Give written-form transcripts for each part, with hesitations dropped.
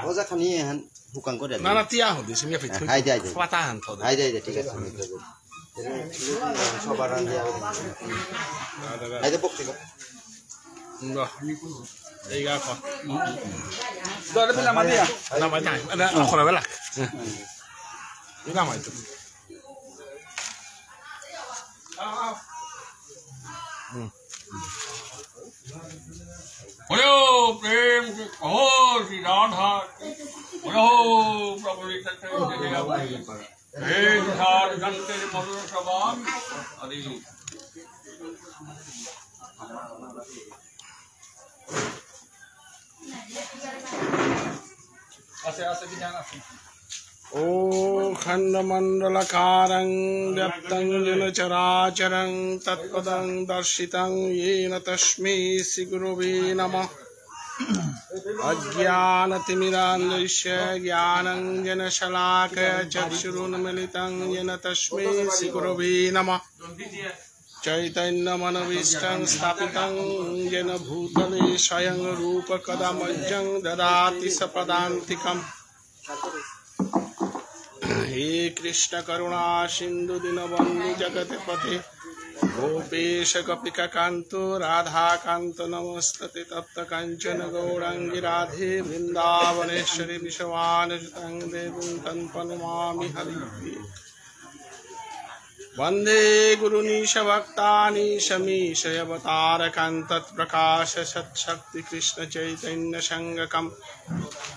Oza khani han bukan ko deh. Nana tia ho disi mi fit. Hai deh. Patahan tho. Hai deh ঠিক আছে. সবার দিয়া। Hai deh bukti ko. Enggak. Iya apa? Itu ada nama dia? Namanya ada aku lah. Ini nama itu. Oyo, prem, oh si Radha. Oyo, probably that hey, Radha, jante madhur sabam. Adi. O Khandamandalakarang Vyaptang Jena Characharam Tatpadang Darshitam Yena Tashmi Siguruve Namah Ajnanatimirandasya Jnanam Jena Shalakaya Chakshurunmilitam Yena Tashmi Siguruve Namah Chaitanya Manavistam Stapitam Jena Bhutale Swayam Rupa Kadamajjam Dadati Sapadantikam He Krishna Karuna Sindhu Dinabandhu Jagatipati Gopesha Gopika Kanto Radha Kanto Namastate Tapta Kanchana Gaurangi Radhe Vrindavaneshwari Vishwanajitang Devum Tanpanumami Hari Vande Guru Nisha Bhaktani Shamisha Yavatarakan Tat Prakasha Sat Shakti Krishna Chaitanya Sangakam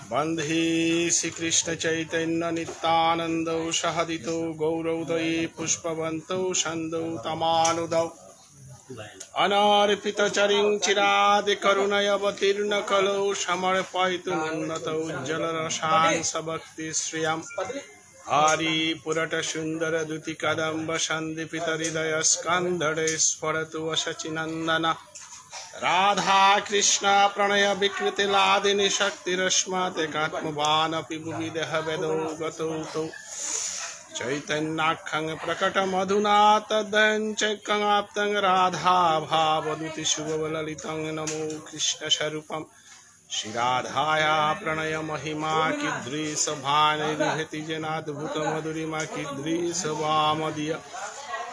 Bandhi Sri Krishna Chaitanya Nityanando Shahadito Gauraudaye Pushpavanto Shando Tamanudau Anarpita Charing Chirade Karunaya Vatirna Kalau Shamarpaitu Nandata Ujjala Rashan Sabakti Sriyam Hari Purata Sundara Duti Kadamba Shandipita Ridaya Skandhare Swaratu Asachinandana Radha Krishna Pranaya Vikriti Ladini Shakti Rashmate Katmabana Pibuvideha Vedo Gato Chaitanyakkhang Prakata Madhuna Tadhan Chekkang Aptang Radha Bhavaduti Shubhavalalitang Namo Krishna Sharupam Shri Radhaya Pranaya Mahima Kidri Sabhane Rihati Janadbhuta Madhurima Kidri Sabhamadiya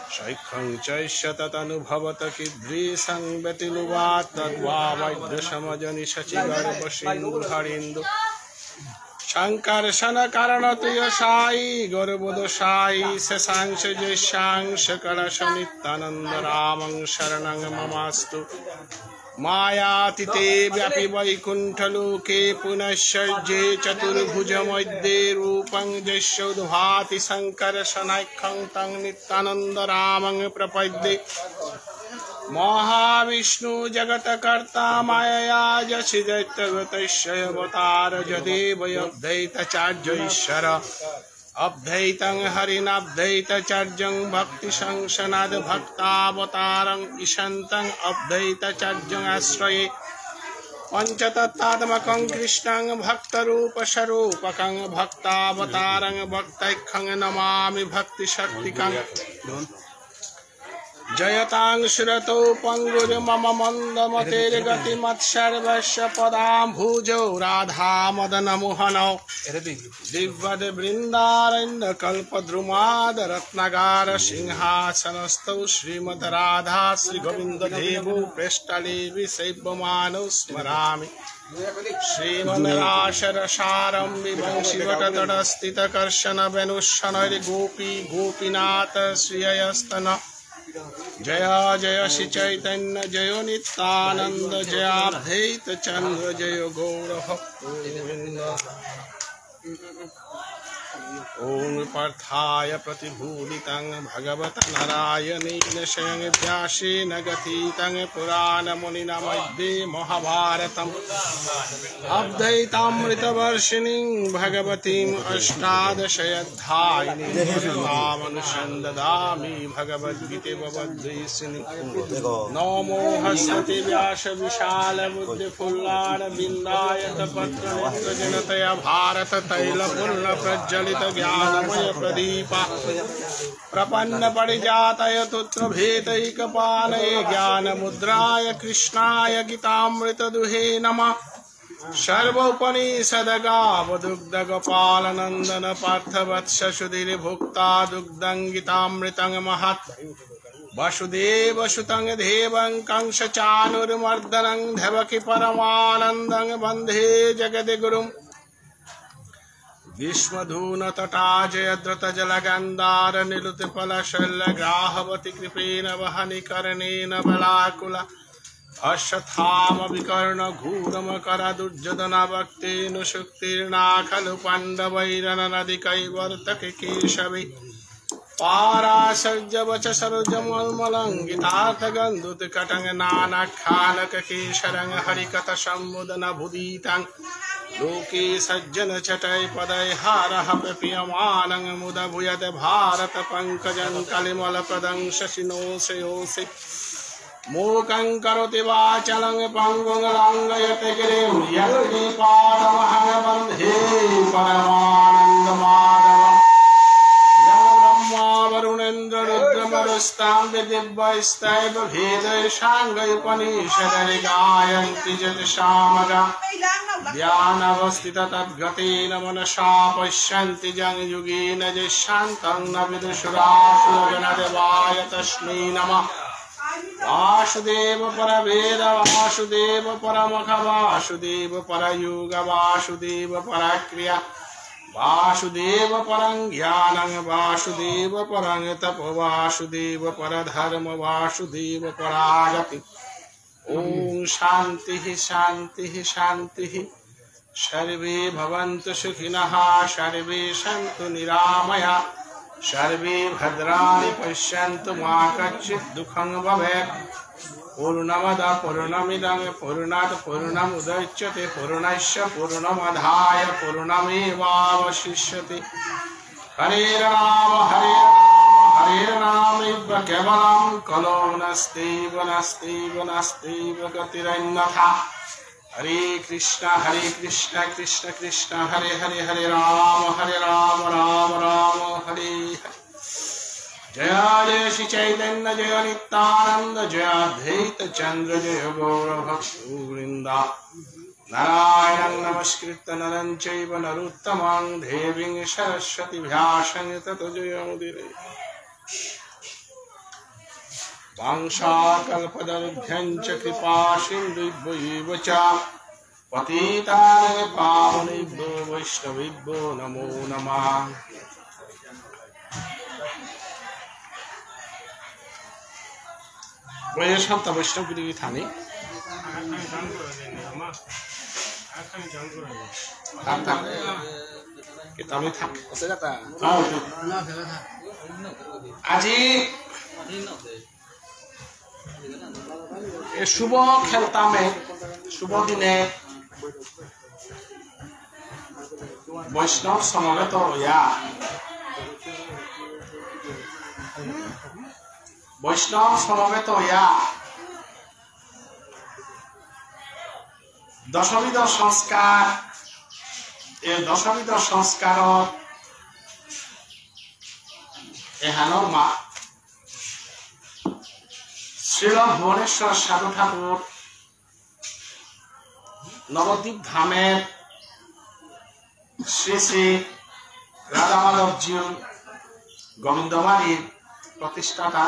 Shaikhang Chaishatatनुभवत Kidri Sangbetiluvat Tadva Vaidya Samajani Shachigarva Sindhu Harindu Shankarshana Karanatuya Sai Gaurabodha Sai Sasangsha Jeshangsha Kalashanittananda Ramang Sharanang Mamastu Mayatite Vyapi Vaikunthaluke Punasharje Chaturbhuja Madhye Rupang Jashodhati Sankarashanaikhang Tang Nityananda Ramang Prapadye Mahavishnu Jagatakarta Maya Jasidaittagatasya Avatara Jadevaya Abdaita Charjaishara Abdhaitang Harinabdhaita Charjang Bhakti Sangshanad Bhaktavatarang Ishantang Abdhaita Charjang Asraye Panchatattvamakang Krishnang Bhaktarupa Sharupakang Bhaktavatarang Bhaktaikhang Namami Bhakti Shaktikang Jayatang Shrato Pangur Mama Mandamatere Gati Matsharvasya Padam Bhujo Radha Madana Mohano Divvade Brindarinda Kalpadrumad Ratnagara Singhasanasto Srimad Radha Sri Govinda Devu Prestalevi Sebbamano Smarami Srimanarashara Sharam Vivangshivata Tadastita Karshana Venushanari Gopi Gopinata Sriyastana Jaya Jaya Shri Chaitanya Jaya Nityananda Jaya Advaita Chandra Jaya Gaura Bhakta Om Parthaya Pratibhuditang Bhagavata Narayanena Shayang Vyasena Gatitang Purana Munina Madhye Mahabharatam Abdaitamrita Varshining Bhagavatim Ashtadashayadhyayini Manusyandadami Bhagavad Gita Bhavadvesini Namo Hasati Vyasa Vishala Buddhi Pullana Vindayata Patra Nitra Janataya Bharata Taila Pulla Prajjalita Jnanamaya Pradipa Prapanna Parijataya Tutra Bhetaikapalaye Jnana Mudraya Krishnaya Gitamrita Duhe Namah सर्वोपनिषदगावदुग्धगोपालनन्दन पार्थवत्सुधीर्भुक्ता दुग्धङ्गितामृतं महत् वसुदेवसुतं देवं कंसचाणूरमर्दनं देवकी परमानन्दं वन्दे जगद्गुरुम् विश्वधूनतटाजयद्रुतजलगन्धार निलुतफलशल्यग्राहवति कृपेण वहनिकर्णेन बलाकुला अश्वत्थाम विकर्णघूरमकरदुर्जनभक्तेनुशुक्तिर्ना खलु पाण्डवैरननदिकैवर्तके केशवे पाराशर्यवच सरोजमल्मलङ्गितार्थगन्धुतकटङ्गनानाख्यानककेशरं हरिकथसम्मुदनभुदितं लोके सज्जनचटै पदैहारः प्रपीयमानं मुदभूयते भारतपङ्कजं कलिमलप्रदं शशिनोषयोषे मूकं करोति वाचालं पङ्गुं लङ्घयते गिरिं यत्कृपातमहं वन्दे परमानन्दमाधवम् वरुणेन्द्र रुद्रमरुस्तां दिव्यैस्तैव भेदैषाङ्गैपनिषदरि गायन्ति जतिशामगा ध्यानवस्थित तद्गतेन मनसा पश्यन्ति जङ्युगेन यशान्तं न विदुषुरासुरगणदेवाय तस्मै नमः वासुदेव परवेद वासुदेव परमख वासुदेव परयुग वासुदेव परक्रिया वासुदेव परं ज्ञानं वासुदेव परं तप वासुदेव परधर्म वासुदेव परागति ओम शांति शांति शांति सर्वे भवन्तु सुखिनः सर्वे सन्तु निरामया सर्वे भद्राणि पश्यन्तु मा कश्चित् दुःखं भवेत् पूर्णमदः पूर्णमिदं पूर्णात् पूर्णमुदच्यते पूर्णस्य पूर्णमादाय पूर्णमेवावशिष्यते हरे राम केवलं कलो नस्त्यैव गतिरन्यथा हरे कृष्ण कृष्ण कृष्ण हरे हरे हरे राम राम राम हरे हरे जय जय श्री चैतन्य जय नित्यानंद जय अद्वैत चंद्र जय गौरभक्तवृंद नारायणं नमस्कृत्य नरं चैव नरोत्तमं देवीं सरस्वती व्यासं ततो जयमुदीरये वाञ्छाकल्पतरुभ्यं च कृपासिन्धुभ्यैव च पतितानां पावनेभ्यो वैष्णवेभ्यो नमो नमः। वैष्णव वैष्णवगिरी थाने किताबें थाक আজি शुभ खेलता में शुभ दिने वैष्णव समवेत या वैष्णव समवेत या दशविध संस्कार दशविध संस्कार एहानर मा श्रील भुवनेश्वर साधु ठाकुर नवद्वीप धामेर श्री श्री राधा माधव जी गोविंदबाड़ीर प्रतिष्ठाता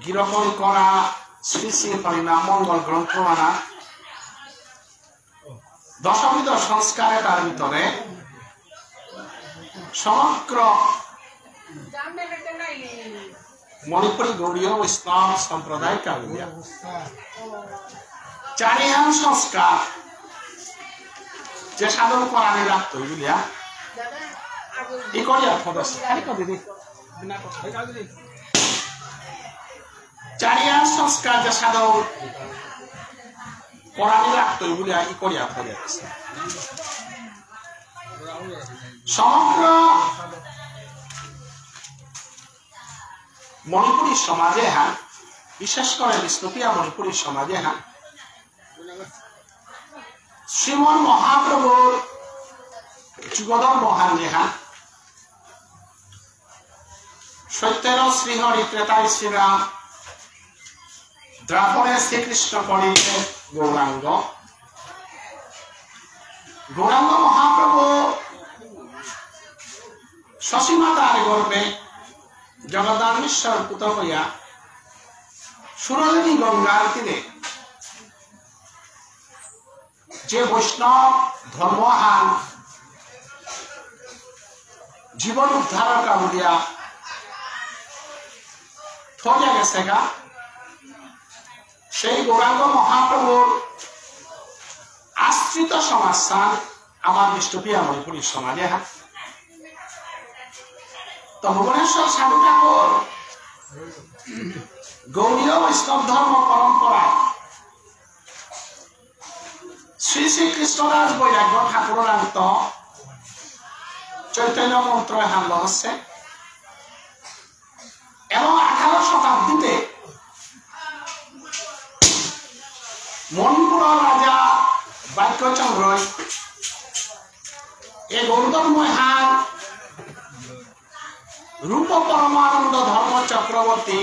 गिरहण करा श्री श्री हरिनाम मंगल ग्रंथमाला दशविध संस्कार तार भितरे समग्र मणिपुरी गौड़ीय वैष्णव सम्प्रदाय कालिया चारिहान संस्कार जे साधन कराने राखतो बुलिया इ करिया फदस खाली क दिदी बिना क चारिहान संस्कार जे साधन कराने राखतो बुलिया इ करिया फदस समग्र मणिपुरी समाजे हाँ विशेषकर विष्णुप्रिया मणिपुरी समाजे हाँ श्रीमन महाप्रभु जुगधर महान हाँ सत्यर श्रीहरि त्रेताय श्रीराम द्रापरे श्रीकृष्ण कलिते गौरांग গৌরাঙ্গ মহাপ্রভু শশীমাতার গর্ভে জগদানশ্বর পুত হইয়া সুরলিনী গঙ্গার তীরে যে বৈষ্ণব ধর্মহান জীবন উদ্ধারকা বলিয়া থইয়া গেছে গা, সেই গৌরাঙ্গ মহাপ্রভুর আশ্রিত সমাজস্থান আমার বিষ্ণুপ্রিয়া মণিপুরীর সমাজে হাত। তো ভুবনেশ্বর সাধু ঠাকুর গৌড়ীয় বৈষ্ণব ধর্ম পরম্পরায় শ্রী শ্রী কৃষ্ণদাস বৈরাগ্য ঠাকুরান্ত চৈতন্য মন্ত্র হান হচ্ছে এবং 18 শতাব্দীতে মণিপুরের রাজা বাক্যচন্দ্র এই গৌতমময় হান রূপ পরমানন্দ ধর্ম চক্রবর্তী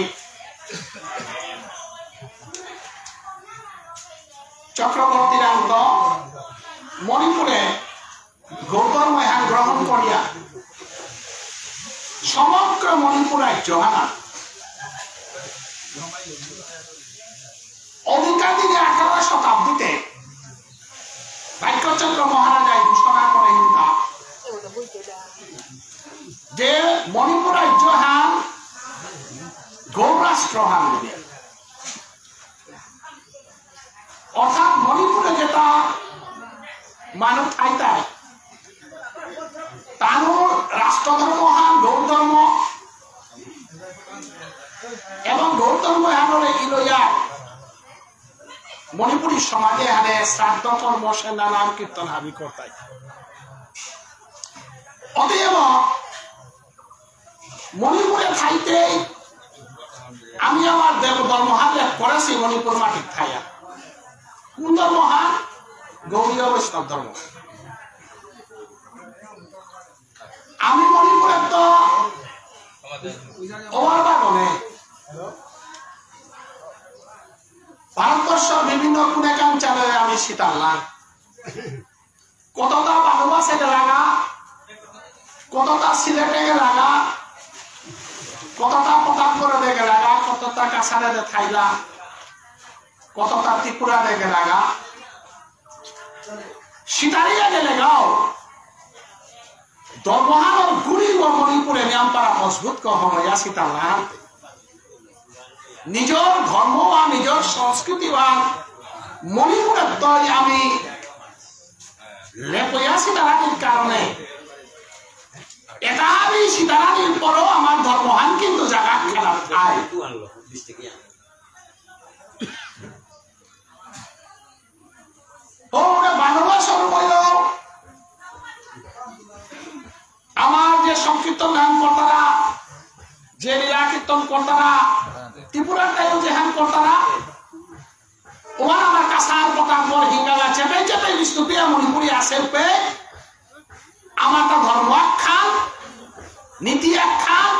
চক্রবর্তীরান্ত মণিপুরে গৌতমময় হান গ্রহণ করিয়া সমগ্র মণিপুর রাজ্য হানা অধিকার দিনে 18 শতাব্দীতে বাক্যচন্দ্র মহারাজায় ঘোষণা করেন যে মণিপুর রাজ্য হান গৌরাষ্ট্র হান বলে, অর্থাৎ মণিপুরে যেটা মানুষ থাইতায় তারও রাষ্ট্রধর্ম হান গৌর ধর্ম এবং গৌর ধর্ম হানরে ইলইয়া মণিপুরী সমাজে হারে শ্রাদ্ধ কর্ম সেনা নাম কীর্তন হাবি করতাই। অতএব মণিপুরে থাইতে আমি আমার দেব ধর্মহান করেছি মণিপুর মাটির থাইয়া। কোন ধর্মহান? গৌড়ীয় বৈষ্ণব ধর্ম। আমি মণিপুরের তো ওভারবাগনে ভারতবর্ষের বিভিন্ন কুনেকাঞ্চলে আমি শীতাল্লাম, কতটা বাংলা সেটে লাগা, কতটা সিলেটে লাগা, কতটা প্রতাপগড়ে দেখে লাগা, কতটা কাছাড়ে থাইলা, কতটা ত্রিপুরা দেখে লাগা, সীতারিয়া গেলে গাও দরবহানোর গুড়ি ও মণিপুরে নিয়মপাড়া মজবুত কহময়া শীতাল্লাম নিজের ধর্ম বা নিজের সংস্কৃতি বা মণিপুরের তৈ আমি লেপয়া সীতারানীর কারণে এটা আমি সীতারানীর পরও আমার ধর্মহান কিন্তু জায়গা খেলা খায়। আমার যে সংকীর্তন গান কর্তারা, যে লীলা কীর্তন কর্তারা, ত্রিপুরার টাইম যে হান কর্তারা, ওরা আমার কাছার প্রতাপগড় হিঙ্গালা চেপে চেপে বিষ্ণুপ্রিয়া মণিপুরী আসে পে আমার তো ধর্ম আখ্যান, নীতি আখ্যান,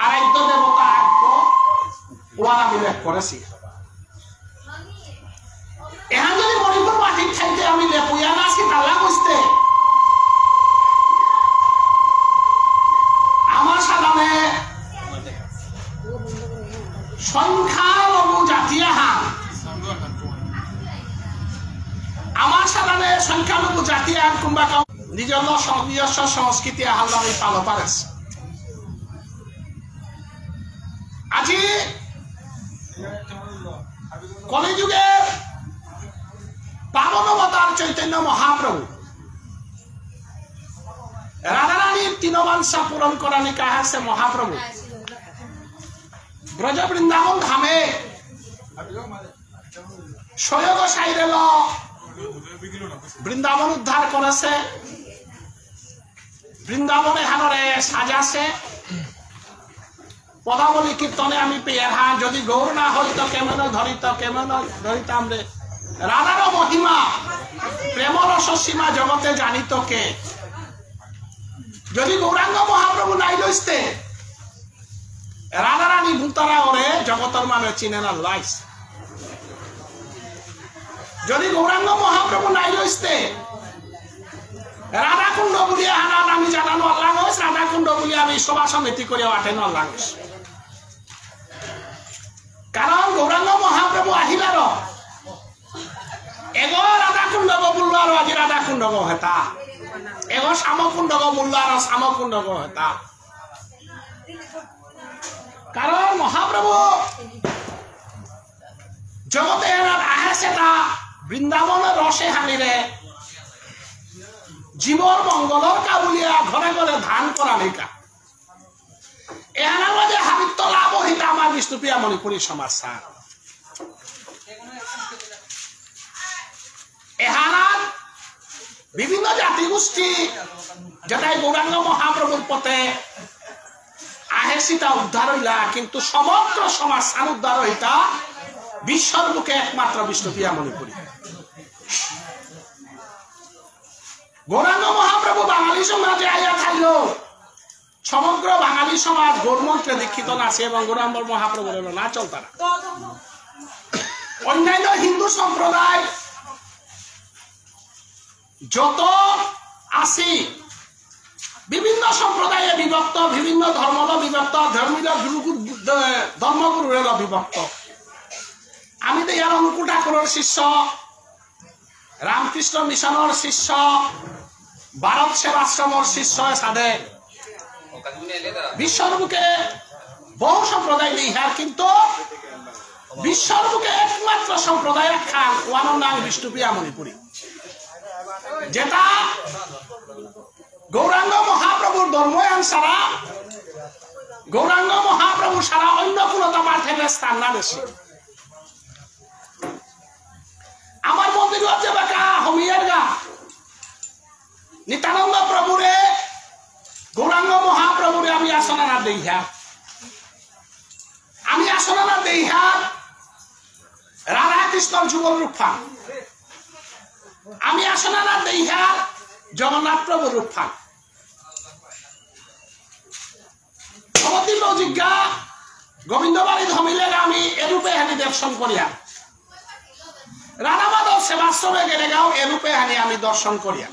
আরাধ্য দেবতা আখ্য ওরা আমি লেখ করেছি। এখন যদি মণিপুর মাটির খাইতে আমি লেপুয়া না আসি তাল্লা বুঝতে আমার সাধারণে সংখ্যালঘু জাতীয় হান, আমার সাধারণে সংখ্যালঘু জাতীয় হান কোনবা নিজস্ব নিজস্ব সংস্কৃতি আহাল আমি পালো পারেছ। আজি কলিযুগের পাবনবতার চৈতন্য মহাপ্রভু রাধারানীর তৃণবাঞ্ছা পূরণ করা নিকা আছে মহাপ্রভু ব্রজ বৃন্দাবন ধামে স্বয়ং সাইরেল বৃন্দাবন উদ্ধার করেছে, বৃন্দাবনে হানরে সাজাছে। পদাবলী কীর্তনে আমি পেয়ার হান যদি গৌর না হইত কেমন ধরিত কেমন ধরিতাম রে, রাধার মহিমা প্রেম রস সীমা জগতে জানিত কে। যদি গৌরাঙ্গ মহাপ্রভু নাই লইতে রাধারানী ভূতারা ওরে জগতর মানে চিনে না লাইস। যদি গৌরাঙ্গ মহাপ্রভু নাই লইতে রাধাকুণ্ড বুলিয়া হানাত আমি জানানো আল্লাহ হইস রাধাকুণ্ড বুলিয়া আমি সভা সমিতি করে আঠেনো আল্লাহ হইস কারণ গৌরাঙ্গ মহাপ্রভু আহিলার এগো রাধাকুণ্ড বুল্ল আর আজি রাধাকুণ্ড হেতা এগো শ্যামকুণ্ড বুল্ল আর শ্যামকুণ্ড হেতা কারণ মহাপ্রভু জগতে আহে সেটা বৃন্দাবনের রসে হানিরে জীবর মঙ্গলর কাবুলিয়া ঘরে ঘরে ধান করা নিকা এহানার মাঝে হাবিত্য লাভ হিতা আমার বিষ্ণুপ্রিয়া মণিপুরী সমাজ সার এহানার বিভিন্ন জাতি গোষ্ঠী যেটাই গৌরাঙ্গ মহাপ্রভুর পথে আহে সীতা উদ্ধার হইলা কিন্তু সমগ্র সমাজ সার উদ্ধার হইতা বিশ্বর বুকে একমাত্র বিষ্ণুপ্রিয়া মণিপুরী গৌরাঙ্গ মহাপ্রভু বাঙালি সমাজে আইয়া খাইল সমগ্র বাঙালি সমাজ গৌরমন্ত্রে দীক্ষিত নাছে এবং গৌরাঙ্গ মহাপ্রভু হলো না চলতারা অন্যান্য হিন্দু সম্প্রদায় যত আসি বিভিন্ন সম্প্রদায়ে বিভক্ত বিভিন্ন ধর্মল বিভক্ত ধর্মগুরুর বিভক্ত আমি তো ইয়ার অনুকূল ঠাকুরের শিষ্য রামকৃষ্ণ মিশনের শিষ্য ভারত সেবাশ্রমের শিষ্য সাধে বিশ্বর বুকে বহু সম্প্রদায় নেই হ্যাঁ কিন্তু বিশ্বর বুকে একমাত্র সম্প্রদায় খান ওয়ানোর নাম বিষ্ণুপ্রিয়া মণিপুরী যেটা গৌরাঙ্গ মহাপ্রভুর ধর্ময়ান সারা গৌরাঙ্গ মহাপ্রভু সারা অন্য কোনো তোমার থেকে স্থান না বেশি আমার মন্দির হচ্ছে বাঁকা হমিয়ার গা নিত্যানন্দ প্রভুরে গৌরাঙ্গ মহাপ্রভুরে আমি আসনা দেইহা আমি আসনা দেইহা রাধা কৃষ্ণর যুগল রূপা আমি আসনা দেইহা জগন্নাথ প্রভুর রূপা সমতীর্ণ জিজ্ঞা গোবিন্দবাড়ি ধমিলে আমি এরূপে হানি দর্শন করিয়া রাধা মাধব সেবাশ্রমে গেলে গাও এরূপে হানি আমি দর্শন করিয়া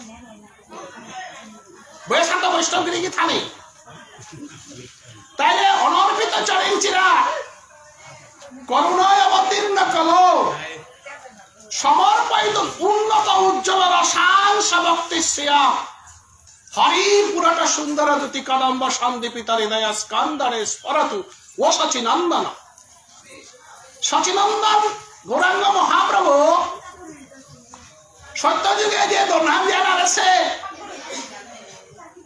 বৈশান্ত বৈষ্ণবগিরি কি থানি তাইলে অনর্পিত চরিঞ্চিরা করুণায় অবতীর্ণ কল সমর্পিত উন্নত উজ্জ্বল শাংস ভক্তি শ্রিয়া হরিপুরট সুন্দর জ্যোতি কদম্ব সন্দীপিত হৃদয় স্কন্দরে স্ফরতু ও সচিনন্দন সচিনন্দন গৌরাঙ্গ মহাপ্রভু সত্যযুগে যে দন্ধান জ্ঞান আছে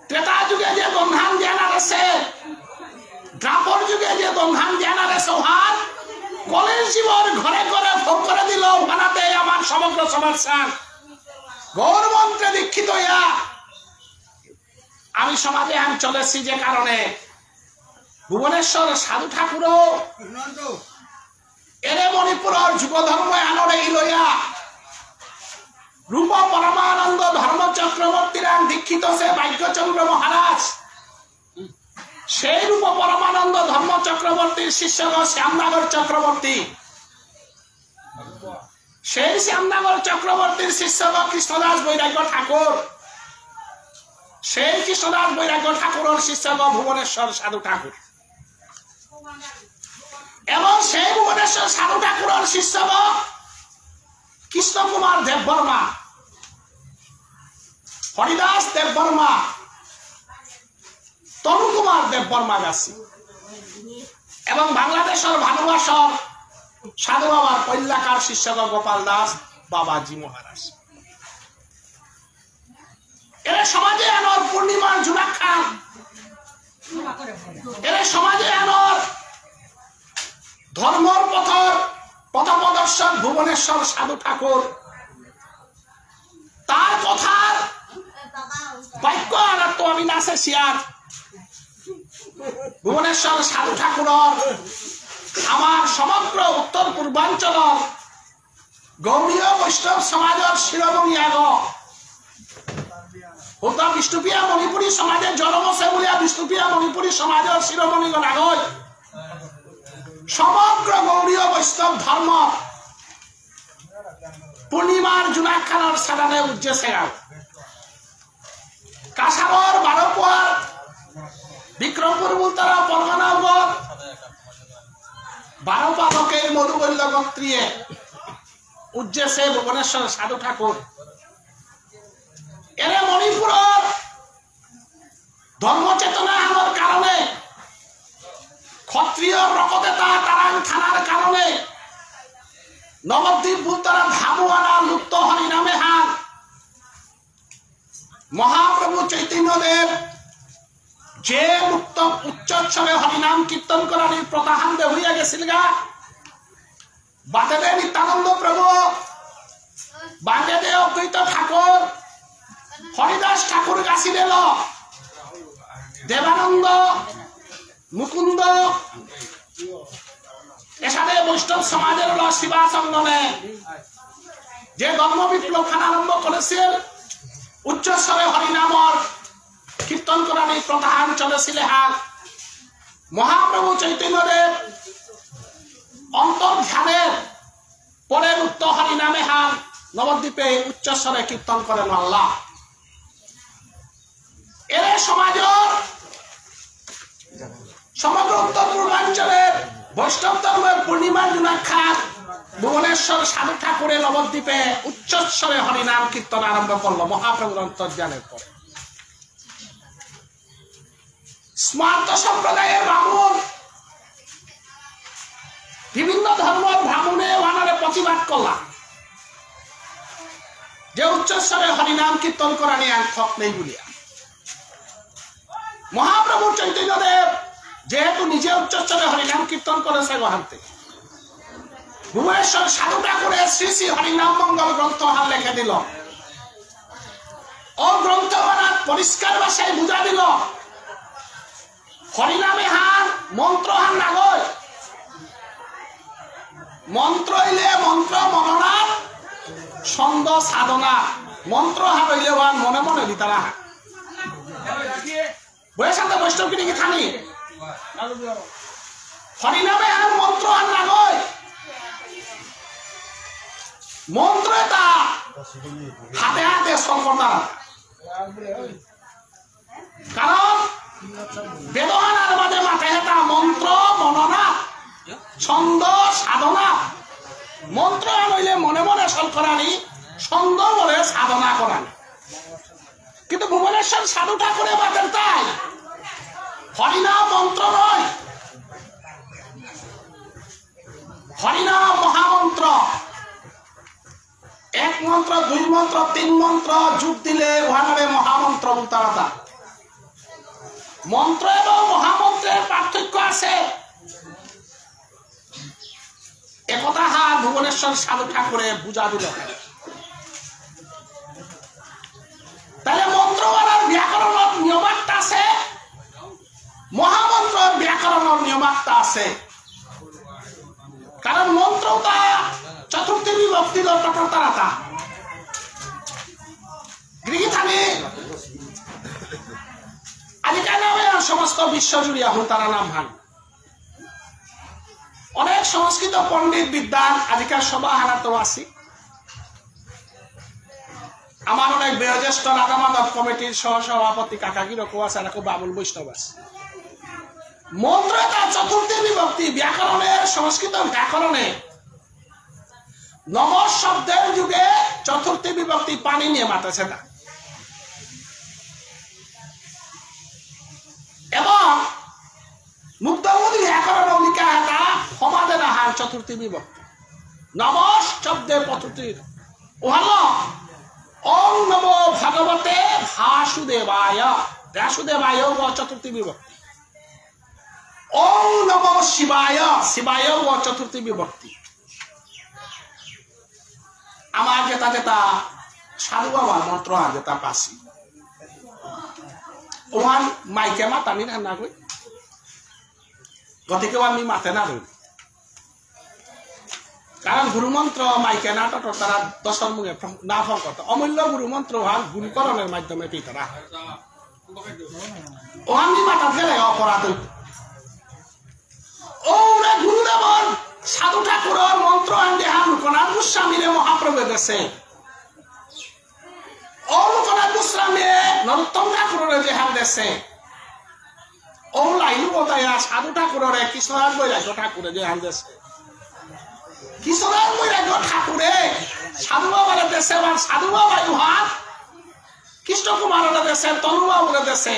ত্রেতা যুগে যে দন্ধান জ্ঞান আছে দ্রাপর যুগে যে দন্ধান জ্ঞান আছে ওহার কলের জীবন ঘরে ঘরে ভোগ করে দিল বানাতে আমার সমগ্র সমস্যা গৌরমন্ত্রে দীক্ষিত হইয়া আমি সমাজে আমি চলেছি যে কারণে ভুবনেশ্বর সাধু ঠাকুর এরে মণিপুরের যুব ধর্ম আনরে লইয়া রূপ পরমানন্দ ধর্ম চক্রবর্তীরা দীক্ষিত সে ভাগ্যচন্দ্র মহারাজ সেই রূপ পরমানন্দ ধর্ম চক্রবর্তীর শিষ্য শ্যামনগর চক্রবর্তী সেই শ্যামনগর চক্রবর্তীর শিষ্য কৃষ্ণদাস বৈরাগ্য ঠাকুর সেই কৃষ্ণদাস বৈরাগ্য ঠাকুরের শিষ্য ভুবনেশ্বর সাধু ঠাকুর এবং সেই ভুবনেশ্বর সাধু ঠাকুরের শিষ্য কৃষ্ণ কুমার দেববর্মা হরিদাস দেববর্মা তরু কুমার দেববর্মা গাছি এবং বাংলাদেশের ভালোবাসার সাধু বাবার পল্লাকার শিষ্য গোপাল দাস বাবাজি মহারাজ এরা সমাজে আনর পূর্ণিমার জুনাক খান এরা সমাজে আনর ধর্মর পথর পথপ্রদর্শক ভুবনেশ্বর সাধু ঠাকুর তার কথার বাক্য আর তো আমি নাচে শিয়ার ভুবনেশ্বর সাধু ঠাকুরের আমার সমগ্র উত্তর পূর্বাঞ্চলের গৌরীয় বৈষ্ণব সমাজের শিরোমণি আগ ওটা বিষ্ণুপ্রিয়া মণিপুরী সমাজের জন্ম আছে বলিয়া বিষ্ণুপ্রিয়া মণিপুরী সমাজের শিরোমণি আগত সমগ্র গৌরীয় বৈষ্ণব ধর্ম পূর্ণিমার জুনাখানার সাদানে উজ্জে সেগাল কাসারর বারোপুয়ার বিক্রমপুর বুলতারা পরগনা উপর 12 পাদকের মধুবল্য গোত্রীয় উজ্জেসে ভুবনেশ্বর সাধু ঠাকুর এরে মণিপুরের ধর্মচেতনা হওয়ার কারণে ক্ষত্রিয় রকদেতা তারাং থানার কারণে নবদ্বীপ বুলতারা ধামুয়ানা লুপ্ত হরিনামে হান মহাপ্রভু চৈতন্যদেব যে মুক্ত উচ্চস্বরে হরিনাম কীর্তন করার প্রতাহান হইয়া গেছিল গা বাতেদে নিত্যানন্দ প্রভু বাঙ্গেদে অদ্বৈত ঠাকুর হরিদাস ঠাকুর কাছি দিল দেবানন্দ মুকুন্দ এসাথে বৈষ্ণব সমাজের শিবাচন্দনে যে ধর্ম বিপ্লব খান আরম্ভ করেছিল উচ্চস্বরে হরিনামর কীর্তন করার প্রতাহান চলেছিল হাত মহাপ্রভু চৈতন্যদেব অন্তর্ধানের পরে উক্ত হরিনামে হান নবদ্বীপে উচ্চস্বরে কীর্তন করেন আল্লাহ এর সমাজের সমগ্র উত্তর পূর্বাঞ্চলের বৈষ্ণব ধর্মের পূর্ণিমা জুনাখান ভুবনেশ্বর সাধু ঠাকুরের নবদ্বীপে উচ্চস্বরে হরিনাম কীর্তন আরম্ভ করলো মহাপ্রভুর অন্তর্জানের পরে স্মার্ত সম্প্রদায়ের ব্রাহ্মণ বিভিন্ন ধর্ম ব্রাহ্মণে ওনারে প্রতিবাদ করলাম যে উচ্চস্বরে হরিনাম কীর্তন করা নিয়ে আর ঠক নেই বলিয়া মহাপ্রভু চৈতন্যদেব যেহেতু নিজে উচ্চস্বরে হরিনাম কীর্তন করেছে গহান্তে ভুবনেশ্বর সাধু ঠাকুরের শ্রী শ্রী হরিনাম মঙ্গল গ্রন্থ হাল লেখে দিল ও গ্রন্থ পরিষ্কার ভাষায় বুঝা দিল হরিনামে হান মন্ত্র হান নাগয় মন্ত্র হইলে মন্ত্র মননাথ ছন্দ সাধনা মন্ত্র হান হইলে হান মনে মনে দিতারা বইয়ের সাথে বৈষ্ণব কি খানি হরিনামে হান মন্ত্র হান নাগয় মন্ত্র তা হাতে হাতে সম্পর্ক কারণ বেদহানার মাঝে মাথায় হেতা মন্ত্র মননা ছন্দ সাধনা মন্ত্র হইলে মনে মনে সল করানি ছন্দ বলে সাধনা করানি কিন্তু ভুবনেশ্বর সাধু ঠাকুরের বাদের তাই হরিনাম মন্ত্র নয় হরিনাম মহামন্ত্র এক মন্ত্র দুই মন্ত্র তিন মন্ত্র যোগ দিলে ওখানে মহামন্ত্র উত্তরতা মন্ত্র এবং মহামন্ত্রের পার্থক্য আছে একথা হাত ভুবনেশ্বর সাধু ঠাকুরে বুঝা দিল তাহলে মন্ত্রওয়ালার ব্যাকরণের নিয়মাত্মা আছে মহামন্ত্রের ব্যাকরণের নিয়মাত্মা আছে কারণ মন্ত্রটা চতুর্থী বিভক্তি তটতারাতা গৃহীথানি আজকাল সমস্ত বিশ্বজুড়ে এখন তারা নাম হান অনেক সংস্কৃত পণ্ডিত বিদ্যান আজকাল সভা হারাতো আসি আমার অনেক বয়োজ্যেষ্ঠ রাধা মাধব কমিটির সহসভাপতি কাকাকি রকম আছে আর বাবুল বৈষ্ণব আছে মন্ত্র তার চতুর্থী বিভক্তি ব্যাকরণের সংস্কৃত ব্যাকরণে নম শব্দের যুগে চতুর্থী বিভক্তি পানি নিয়ে মাতেছে না এবং মুক্তমুদি ব্যাকরণ লিখা এটা সমাজে রাহার চতুর্থী বিভক্তি নম শব্দের পদ্ধতির ও হলো ওম নমো ভগবতে ভাসুদেবায় ভাসুদেবায় চতুর্থী বিভক্তি ওম নমো শিবায় শিবায় চতুর্থী বিভক্তি আমার যেটা যেটা সাধু বাবার মন্ত্র যেটা পাশি ওহান মাইকে মাতানি না কই গতিকেও আমি মাতে না রই কারণ গুরুমন্ত্র মাইকে না টট তারা দশর মুখে না ফল করতো অমূল্য গুরুমন্ত্র ওহান গুরুকরণের মাধ্যমে পেয়ে তারা ওহান মাতা গেলে অপরাধ ও গুরুদেবর সাধু ঠাকুরের মন্ত্র আনতে হান লোকনাথ গোস্বামীরে মহাপ্রভু দেশে ও লোকনাথ গোস্বামীরে নরোত্তম ঠাকুরের যে হান দেশে ও লাইনু বতায়া সাধু ঠাকুরের কৃষ্ণরাজ বৈরাগ্য ঠাকুরে যে হান দেশে কৃষ্ণরাজ বৈরাগ্য ঠাকুরে সাধু বাবার দেশে বা সাধু বাবা ইহান কৃষ্ণ কুমারের দেশে তনুবাবুর দেশে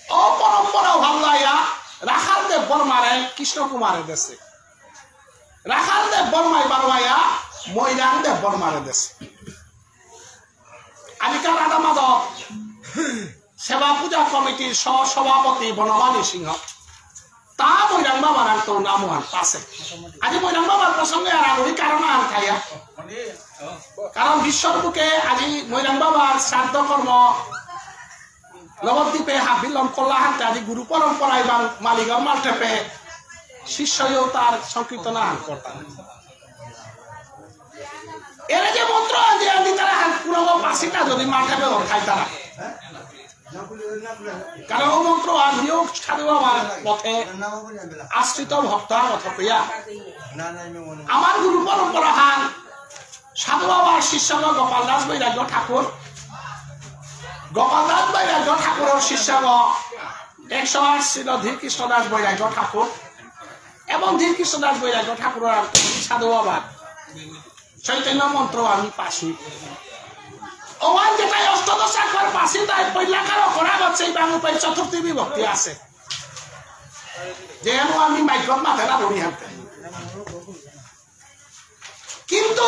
ও পরম্পরা ভাল্লাইয়া রাখাল দেব বর্মারে কৃষ্ণ কুমারের দেশে রাখাল দেব বর্মাই বারবাইয়া মৈরাং দেব বর্মারে দেশে আলিকা রাধা মাধব সেবা পূজা কমিটির সভাপতি বনমালী সিংহ তা মৈরাং বাবার তো নাম পাশে আজি মৈরাং বাবার প্রসঙ্গে আর আগ্রহী কারণ আর খাইয়া কারণ বিশ্বর বুকে আজি মৈরাং বাবার শ্রাদ্ধ কর্ম নবদ্বীপে হাবিলম কল্যাহান্তে আদি গুরু পরম্পরায় এবং মালিগাঁও মাল্টেপে শিষ্যও তার সংকীর্তন করতাম এর যে মন্ত্র আদি তারা পুরো পাশিটা যদি মাল্টেপে খাই তারা কারণ ও মন্ত্র আদিও সাধু বাবার পথে আশ্রিত ভক্ত কথা প্রিয়া আমার গুরু পরম্পরা হান সাধু বাবার শিষ্য গোপাল দাস বৈরাগ্য ঠাকুর গোপাল দাস বৈরাগ্য ঠাকুরের শিষ্য 108 ছিল ধীর কৃষ্ণ দাস বৈরাগ্য ঠাকুর এবং ধীর কৃষ্ণ দাস বৈরাগ্য ঠাকুরের সাধু বাবার চৈতন্য মন্ত্র আমি পাশি ওয়ান যেটাই অষ্টদশ আকার পাশি তাই পৈলাকার করা হচ্ছে এই বাংলা পাই চতুর্থী বিভক্তি আছে যেন আমি মাইক্রোন মাথাটা ধরি হাতে কিন্তু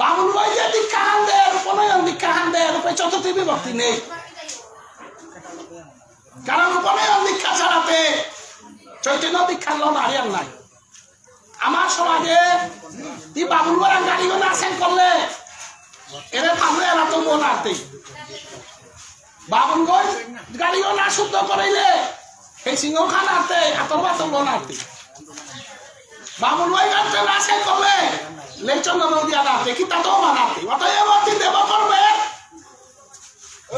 বাবুল ভাই যে দীক্ষা হানদের উপনয়ন দীক্ষা হানদের উপরে চতুর্থী বিভক্তি নেই কারণ উপনয়ন দীক্ষা ছাড়াতে চৈতন্য দীক্ষার লোন আর নাই আমার সমাজে তুই বাবুল ভাই গাড়িগুলো আসেন করলে এরা থামলে এরা তো মন আনতে বাবুল ভাই গাড়িও না শুদ্ধ করাইলে সেই সিংহ খান আনতে এত বাত লোন আনতে বাবুল ভাই গাড়িতে না আসেন করলে লেচন্দ্র নদী আনাতে কি তাতেও বানাতে অতএব অতি দেব করবে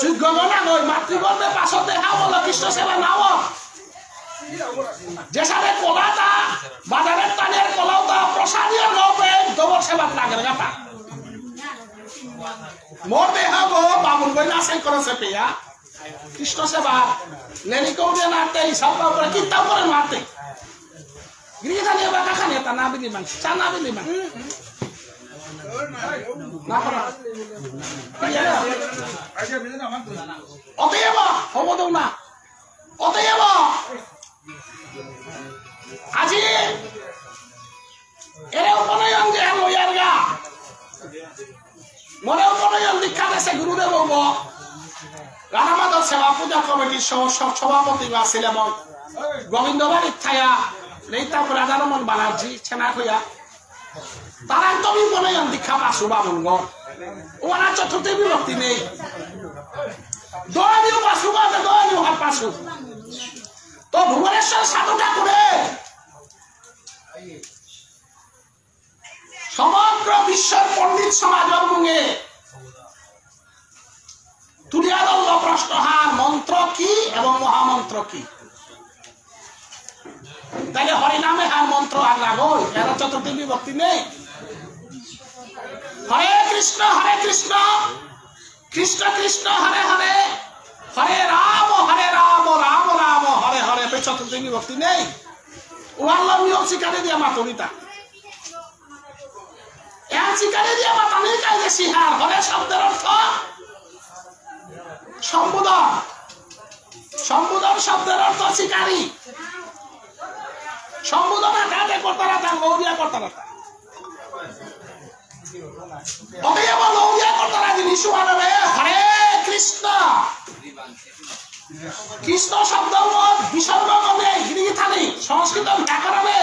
যোগ্য গণা নই মাতৃগর্ভে পাশত দেখা বলো কৃষ্ণ সেবা নাও যে সাথে কলাটা বাজারের টানের কলাওটা প্রসাদীয় গল্পে গোবর সেবা লাগে গাপা মোর দেহা গো বাবুল বই নাচে করেছে পেয়া কৃষ্ণ সেবা নেনি কৌড়ে নাতে হিসাব করে কিতাব করে মারতে গৃহখানি এবার কাখানি তা না বিলি মান চা না বিলি মান অতএব হব দেও না অতএব আজি এর উপনয়ন যে লইয়ার গা মনে উপনয়ন দীক্ষা দেশে গুরুদেব রাধা মাধব সেবা পূজা কমিটির সভাপতি আছিল এবং গোবিন্দ বাড়ির থায়া লেইতাম রাধারমন বানার্জি ছেনা হইয়া তারা তুমি উপনয়ন দীক্ষা পাশু বাবুল ওরা চতুর্থী বিভক্তি নেই দয়ানিও পাশু বাদে দয়ানিও হাত পাশু তো ভুবনেশ্বর সাধু ঠাকুরে সমগ্র বিশ্বের পণ্ডিত সমাজের মুখে তুলিয়া ধরল প্রশ্নহার মন্ত্র কি এবং মহামন্ত্র কি তাহলে হরিনামে হার মন্ত্র আর লাগোই এরা চতুর্থী বিভক্তি নেই হরে কৃষ্ণ কৃষ্ণ কৃষ্ণ হরে হরে হরে রাম রাম রাম হরে হরে চতুর্থী বিভক্তি নেই ওয়াল্লাহ নিয়ম শিকারে দিয়া মাতরিতা এর শিকারে দিয়া মাতা নেই কাজে সিহার হরে শব্দের অর্থ সম্বোধন সম্বোধন শব্দের অর্থ শিকারী সম্বোধন কাটে করতারা তা লৌরিয়া করতারা তা অতএব লৌরিয়া করতারা জিনিস আনবে হরে কৃষ্ণ কৃষ্ণ শব্দ বিসর্গ গমে গিরিগিথা নেই সংস্কৃত ব্যাকরণে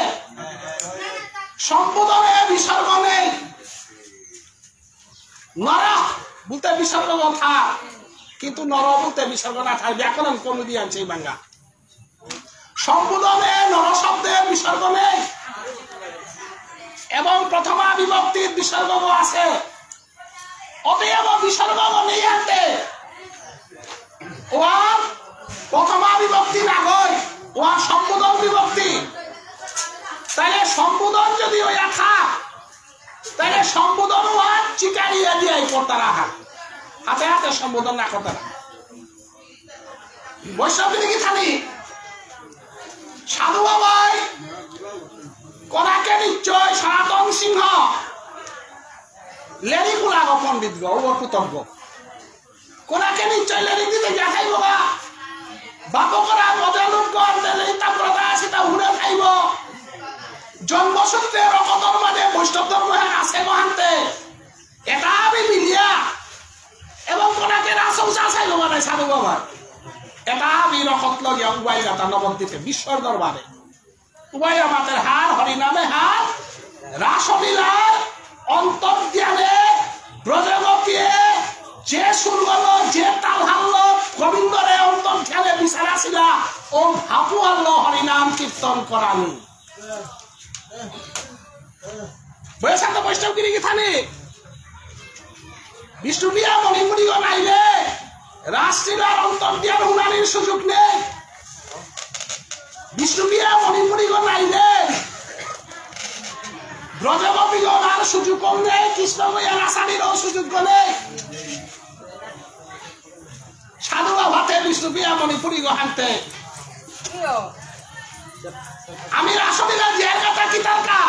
সম্বোধনে বিসর্গ নেই নর বলতে বিসর্গ কথা কিন্তু নর বলতে বিসর্গ না থাকে ব্যাকরণ কমে দিয়ে আনছে এই বাংলা সম্বোধনে নর শব্দের বিসর্গ নেই এবং প্রথমা বিভক্তির বিসর্গ আছে অতএব বিসর্গ নেই আনতে ওয়ার প্রথমা বিভক্তি না হয় ওয়ার সম্বোধন বিভক্তি তাহলে সম্বোধন যদি ওই আখা তাহলে সম্বোধন হওয়ার চিকারিয়া দিয়ে করতে রাখা হাতে হাতে সম্বোধন না করতে রাখা বৈষ্ণব কি খালি সাধু বাবাই কনাকে নিশ্চয় সনাতন সিংহ লেরি গুলা গো পণ্ডিত গো ও কুতজ্ঞ কোনাকে নিশ্চয় লেরি দিতে দেখাই বাবা বাপ করা মজালুক করতে ইতাম প্রদা সেটা উড়ে খাইব জন্মসূত্রে রকতর মাঝে বৈষ্ণব ধর্ম আছে মহান্তে এটা আমি মিলিয়া এবং কোনাকে রাসংসা চাইল মানে সাধু বাবা এটা আমি রকত লগিয়া উবাই গাতা নবদ্বীপে বিশ্বর দরবারে উবাই আমাদের হার হরিনামে হার রাসলীলার অন্তর্জ্ঞানে ব্রজগোপীয়ে যে সুর হলো যে তাল হারলো গোবিন্দরে অন্তর্জ্ঞানে বিচারা ছিল ও ভাপু আল্লো হরিনাম কীর্তন করানি বৈশাখ বৈষ্ণব গিরি থানে বিষ্ণুপ্রিয়া মণিপুরীগ নাইলে রাসলীলার অন্তর্জ্ঞান হুনানির সুযোগ নেই বিষ্ণুপ্রিয়া মণিপুরীগ নাইলে ব্রজগোপীগণ আর সুযোগ নেই কৃষ্ণময়া রাসানিরও সুযোগ নেই সাধু বাবাতে বিষ্ণুপ্রিয়া মণিপুরীগ হানতে আমি রাসলীলা জিয়ার কথা কি তারকা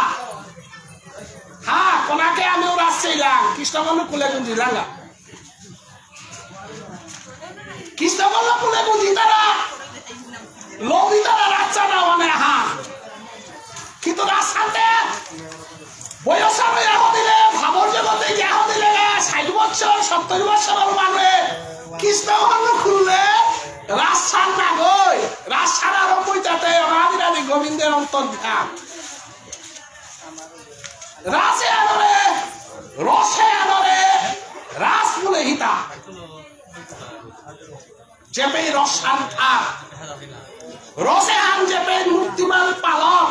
হ্যাঁ কোনাকে আমিও রাস চাইলাম কৃষ্ণগণ কুলে গুঞ্জি লাঙ্গা কৃষ্ণগণ কুলে গুঞ্জি তারা লোভি তারা রাচ্চা না মানে হ্যাঁ কিন্তু রাস্তাতে বয়সা হইয়া দিলে ভাবর জগতে গিয়া দিলে 60 বছর 70 বছরের মানুষ কৃষ্ণগণ খুললে রাস্তার না গই রাস্তার আরম্ভ হইতাতে অনাদিরাদি গোবিন্দের অন্তর্ধান রাসে আনরে রসে আনরে রাস বলে হিতা যেপে রসান থা রসে হান যেপে মূর্তিমান পালন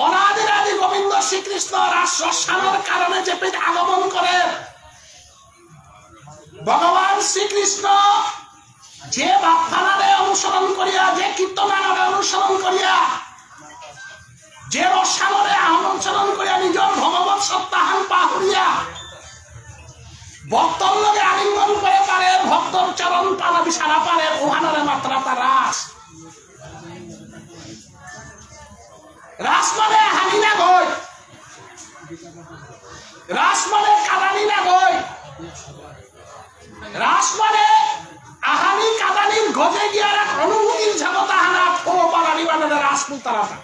অনাদিরাদি গোবিন্দ শ্রীকৃষ্ণ রাস রসানোর কারণে যেপে আগমন করে ভগবান শ্রীকৃষ্ণ যে বাপ্পানারে অনুসরণ করিয়া যে কীর্তনারে অনুসরণ করিয়া যে রসানরে অনুসরণ করিয়া নিজের ভগবত সত্তাহান পাহরিয়া ভক্তর লগে আলিঙ্গন করে পারে ভক্তর চরণ পালা বিছানা পারে ওহানারে মাত্রা তার রাস রাস মানে হানি না গই রাস মানে কাদানি না গই রাস মানে আহানি কাদানির গজে গিয়া রাখ অনুভূতির জগতা হানা ও পালানি মানে রাস মুতারাতা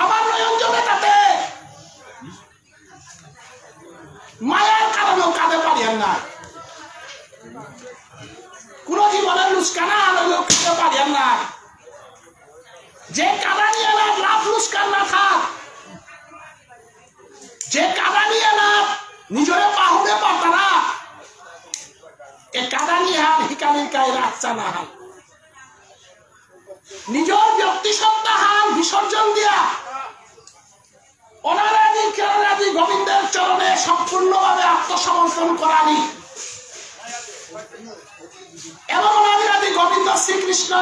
আমার নয়ন জলে তাতে মায়ার কারণেও কাঁদে পারিয়ান না কোন জীবনের লুস্কানা আনলেও কাঁদে পারিয়ান না যে কাদা নিয়ে না লাভ লুস্কান না থাক যে কাদা নিয়ে না নিজরে পাহুড়ে পাতারা এ কাদা নিয়ে হাত হিকানির কায় রাখছা না হাত নিজের ব্যক্তি সত্তা হান বিসর্জন দিয়া অনারাদি কেরাদি গোবিন্দের চরণে সম্পূর্ণভাবে আত্মসমর্পণ করানি এবং অনারাদি গোবিন্দ শ্রীকৃষ্ণ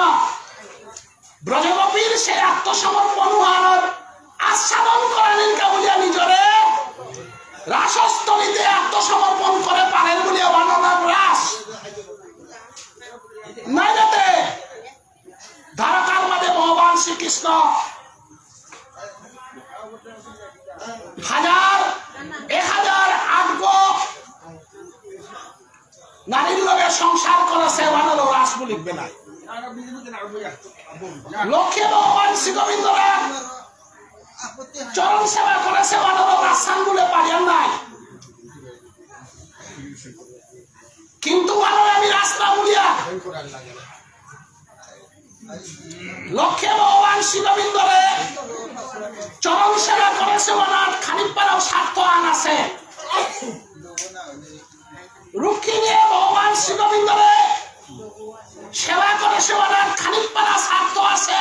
ব্রজগোপীর সে আত্মসমর্পণ হওয়ার আস্বাদন করানির কাবুলিয়া নিজরে রাসস্থলীতে আত্মসমর্পণ করে পারেন বলিয়া বর্ণনার রাস নাই যাতে ধারকার মাঝে ভগবান শ্রীকৃষ্ণ 1000 নারীর লগে সংসার করেছে বানালো রাস লিখবে না লক্ষ্মী ভগবান শ্রী গোবিন্দরা চরণ সেবা করেছে বানালো রাসান বলে পারিয়ান নাই কিন্তু আমি রাস্তা বলিয়া লক্ষ্মী ভগবান শ্রী গোবিন্দরে চরণ সেবা করেছে বানাত খানিক পারাও স্বার্থ আন আছে রুক্মিণী ভগবান শ্রী গোবিন্দরে সেবা করেছে বানাত খানিক পারা স্বার্থ আছে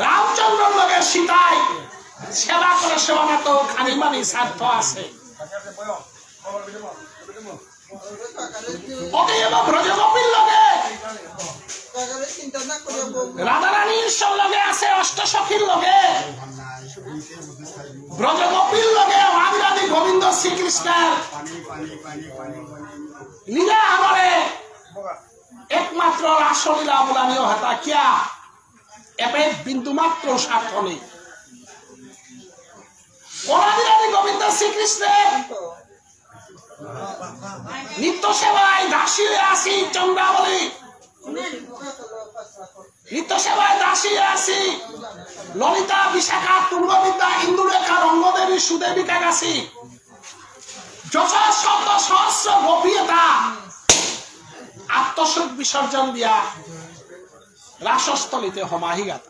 রামচন্দ্র লগে সীতাই সেবা করেছে বানাত খানিক মানি স্বার্থ আছে অতএব ব্রজগোপীর লগে রাধারানীর লগে আছে অষ্টসখীর লগে ব্রজগোপীর লগে আদি গোবিন্দ শ্রীকৃষ্ণের লীলা আমারে একমাত্র রাসলীলা বলানিও হতা কিয়া এবে বিন্দু মাত্র স্বার্থ নেই অনাদি গোবিন্দ শ্রীকৃষ্ণের নিত্য সেবায় দাসী আসি চন্দ্রাবলী নিত্য সেবায় দাসী আসি ললিতা বিশাখা তুঙ্গবিদ্যা ইন্দুরেখা রঙ্গদেবী সুদেবিকা গাছি যশ শত সহস্র গোপীয়তা আত্মসুখ বিসর্জন দিয়া রাসস্থলিতে সমাহিগাত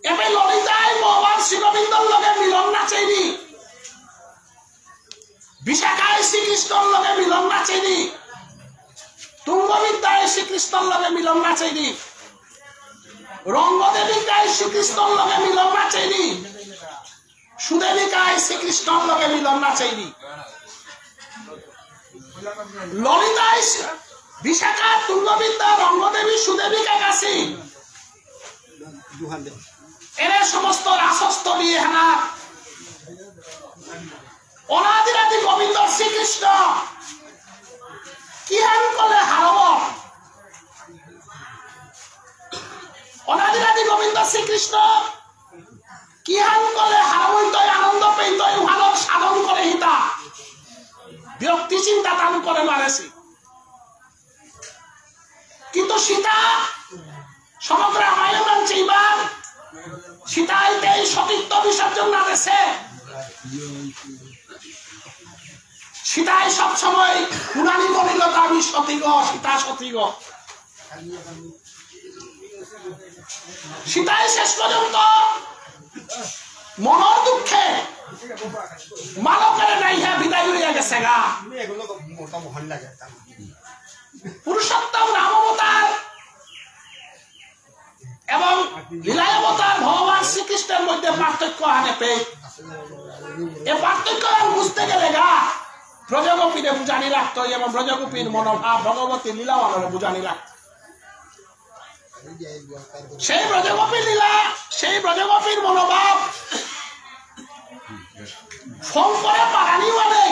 এবে ললিতায় ভগবান শ্রীগোবিন্দর লগে মিলন নাচেনি বিশাখায় শ্রীকৃষ্ণর লগে মিলন নাচেনি তুঙ্গবিদ্যায় শ্রীকৃষ্ণর লগে মিলন নাচেনি রঙ্গদেবিকায় শ্রীকৃষ্ণর লগে মিলন নাচেনি সুদেবিকায় শ্রীকৃষ্ণর লগে মিলন নাচেনি ললিতায় বিশাখা তুঙ্গবিদ্যা রঙ্গদেবী সুদেবিকা গাছি এর সমস্ত রাসস্থলী হেনা অনাদিরাদি গোবিন্দ শ্রীকৃষ্ণ কিহান কলে হারব অনাদিরাদি গোবিন্দ শ্রীকৃষ্ণ কিহান কলে হারবইতই আনন্দ পেইতই ভালো সাধন করে হিতা ব্যক্তি চিন্তা তান করে মারেছি কিন্তু সীতা সমগ্র রামায়ণ চাইবার সীতাইতে সতীত্ব বিসর্জন না দেশে সীতাই সব সময় পুরানি বলিল আমি সতীগ সীতা সতীগ সীতাই শেষ পর্যন্ত মনের দুঃখে মালকের নাই হ্যাঁ বিদায় হইয়া গেছে গা পুরুষোত্তম রাম অবতার এবং লীলা অবতার ভগবান শ্রীকৃষ্ণের মধ্যে পার্থক্য আনে পেয়ে এ পার্থক্য বুঝতে গেলে গা ব্রজগোপীরে বুঝানি রাখতো এবং ব্রজগোপীর মনোভাব ভগবতী লীলাওয়ালের বুঝানি রাখত সেই ব্রজগোপীর লীলা সেই ব্রজগোপীর মনোভাব ফোন করে পারানিও নেই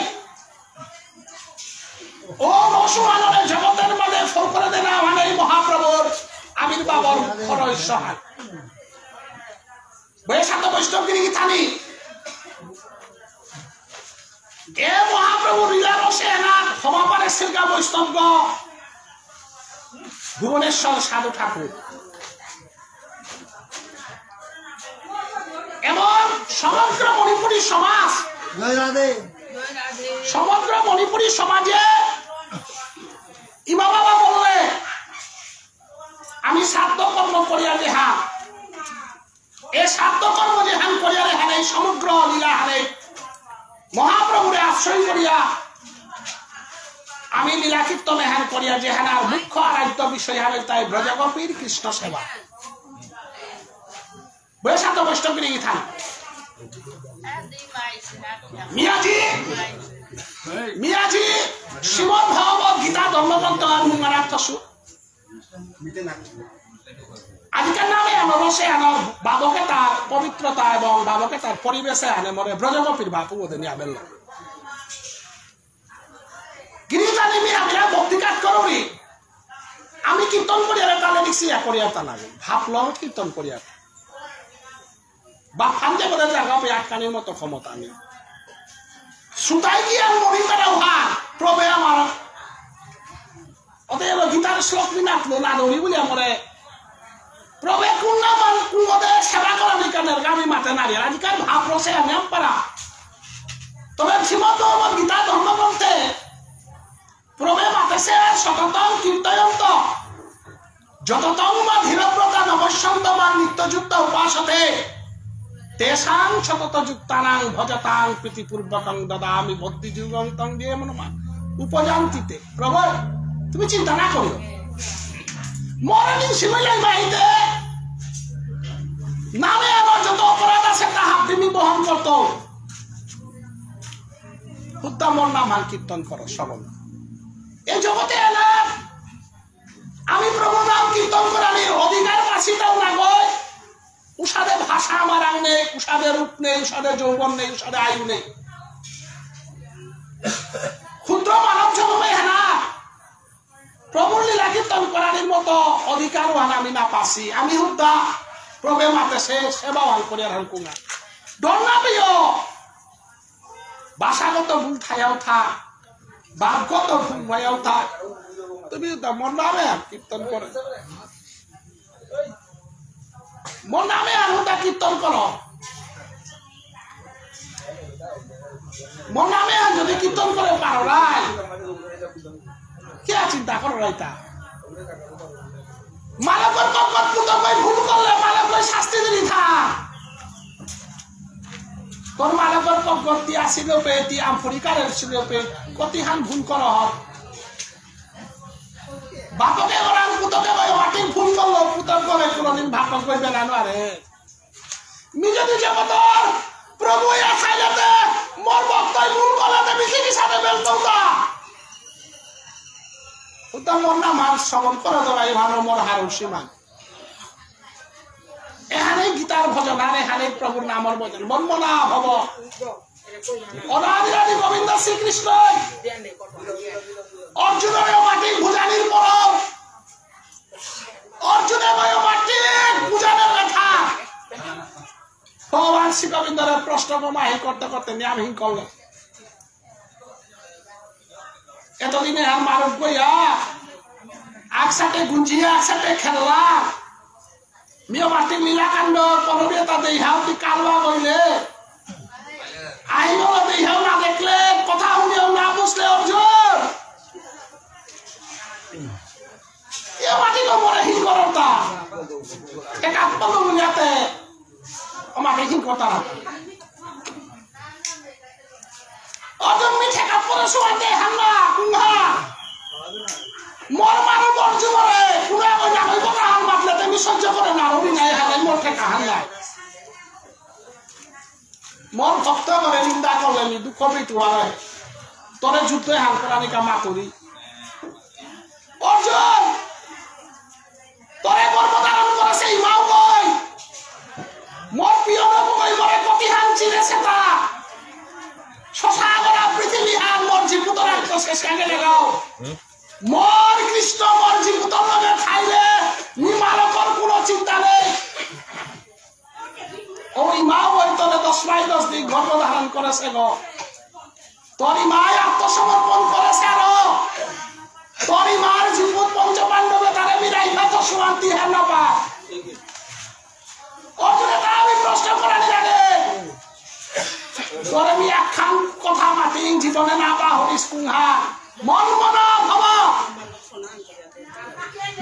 ও রসুমানের জগতের মাঝে ফোন করে দেনা মানে মহাপ্রভুর আবির্ভাবর খরচ সহায় বৈশাখ বৈষ্ণবগিরি থানি এ মহাপ্রভু লীলা রসে না ক্ষমাপারে শিলকা বৈষ্ণব ভুবনেশ্বর সাধু ঠাকুর এবং সমগ্র মণিপুরী সমাজ সমগ্র মণিপুরী সমাজে ইমা বাবা বললে আমি শ্রাদ্ধ কর্ম করিয়া দেহা এ শ্রাদ্ধ কর্ম যেহান করিয়া দেহান এই সমগ্র লীলা হারে মহাপ্রভুরে আশ্রয় করিয়া আমি লীলা কীর্তন হেন করিয়া যেহানার মুখ্য আরাধ্য বিষয় হবে তাই ব্রজগোপীর কৃষ্ণ সেবা বৈশাখ বৈষ্ণবগিরি থান মিয়াজি শ্রীমদ ভগবত গীতা ধর্মগ্রন্থ মারার্থসু আজকের নামে রসে আনার বাবকে তার পবিত্রতা এবং বাবকে তার পরিবেশে আনে মনে ব্রজগোপীর বাপু ওদের নিয়ে আবেল গিরিজানি মিয়া ভক্তিকাত করবি আমি কীর্তন করিয়া তাহলে লিখছি করিয়া তা লাগে ভাবল কীর্তন করিয়া বা ফান্দে বলে জায়গা আটকানির মতো ক্ষমতা নেই সুতাই কি আর মরি তারা ভার প্রবে আমার অতএব গীতার শ্লোক বিনাতলো না ধরি বলে আমরে প্রবে কোন নাম কুমদে সেবা করা নিকানের গামি মাতে নারী আজকাল ভাব রসে আমি পারা তবে শ্রীমদ ভগবত গীতা ধর্মগ্রন্থে প্রবে মাতেছে সততং কীর্তয়ন্ত যততং বা ধীরব্রতা নবসন্ত বা নিত্যযুক্ত উপাসতে তেষাং সতত যুক্তানাং ভজতাং প্রীতিপূর্বকং দদামি ভক্তি যুগং তং দিয়ে মনমা উপজান্তিতে প্রভু তুমি চিন্তা না করিও মরণিং শিবলাই মাইতে নামে আমার যত অপরাধ আছে তাহা তুমি বহন করত হুদ্দা মোর নাম হান কীর্তন করো সকল এই জগতে এলে আমি প্রভু নাম কীর্তন করার অধিকার পাচ্ছিটাও না গয় উষাদে ভাষা আমার আং নেই উষাদে রূপ নেই উষাদে যৌবন নেই উষাদে আয়ু নেই ক্ষুদ্র মানব জন্মে হেনা প্রভুর লীলা কীর্তন করার মতো অধিকারও হান আমি না পাচ্ছি আমি হুদ্দা প্রভে মাতে সেবা হাল করে হাল কুঙা ডর না পেও ভাষাগত ভুল থায়াও থাক বাপগত ভুল ভাইয়াও থাক তুমি মন নামে কীর্তন করে মন নামে আর হুদা কীর্তন করো মন নামে আর যদি কীর্তন করে পারো রাই কে চিন্তা করো রাইতা মালকর ককট পুতক ভুল করলে মালকর শাস্তি দিলি থাক তোর মালকর ককট দিয়া সিলেপে তি আফ্রিকারের সিলেপে কতিহান ভুল কর বাপকে ওরাং পুতকে ওই মাটি ভুল করলো পুতক করে কোনদিন বাপক কই বেলানো আরে নিজে নিজে বতর প্রভু ইয়া খাইলাতে মোর ভক্তই ভুল করলাতে বিকিনি সাথে বেলতৌতা উতা মোর না মান শ্রবণ করে দরাই ভালো মোর হারুর সীমা এখানে গীতার ভজন আর এখানে প্রভুর নামর ভজন মনমনা ভব অনাদিরাদি গোবিন্দ শ্রীকৃষ্ণ অর্জুনের মাটি ভুজানির পর অর্জুনের মাটি ভুজানের লেখা ভগবান শ্রী গোবিন্দরের প্রশ্ন মাহি করতে করতে নিয়ামহীন করল এতদিনে আর মানব গইয়া একসাথে গুঞ্জিয়া একসাথে খেললা মিও মাটি লীলাকাণ্ড পরবিয়তা দেহাও কি কালবা বইলে আহিও দেহাও না দেখলে কথা শুনিও না বুঝলে অর্জুন এ মাটি তো মরে হিল করতা এক আত্মা বুঝাতে আমাকে হিল করতা অর্জুন মিঠে কাপড়ে শোয়াতে হাঙ্গা কুঙ্গা মোর মানব অর্জুনরে পুরা ওই না ওই কথা হান মাতলে তুমি সহ্য করে না রবি নাই হালাই মোর ঠেকা হাঙ্গা মোর ভক্ত করে নিন্দা করলে নি দুঃখ পিটুয়ারে তোরে যুদ্ধে হাল করানিকা মাতুরি অর্জুন তোরে গর্ব ধারণ করেছে ইমাও কই মোর প্রিয় নব কই মরে কতিহান চিরে সেটা শশাগরা পৃথিবী হান মোর জীবুতর তো শেষ আগে লাগাও মোর কৃষ্ণ মোর জীবুতর লগে খাইলে নিমালকর কোনো চিন্তা নেই ওই মা ওই তোরে 10 দিন গর্ব ধারণ করেছে গো তোর মাই আত্মসমর্পণ করেছে আরো তোর মার জীবন পঞ্চপাণ্ডবে তারে বিদায় না তো শান্তি হার না পা অর্জুনে তা আমি প্রশ্ন করার লাগে তোর আমি একখান কথা মাতি জীবনে না পা হরিস কুঙ্হা মন মনা ভব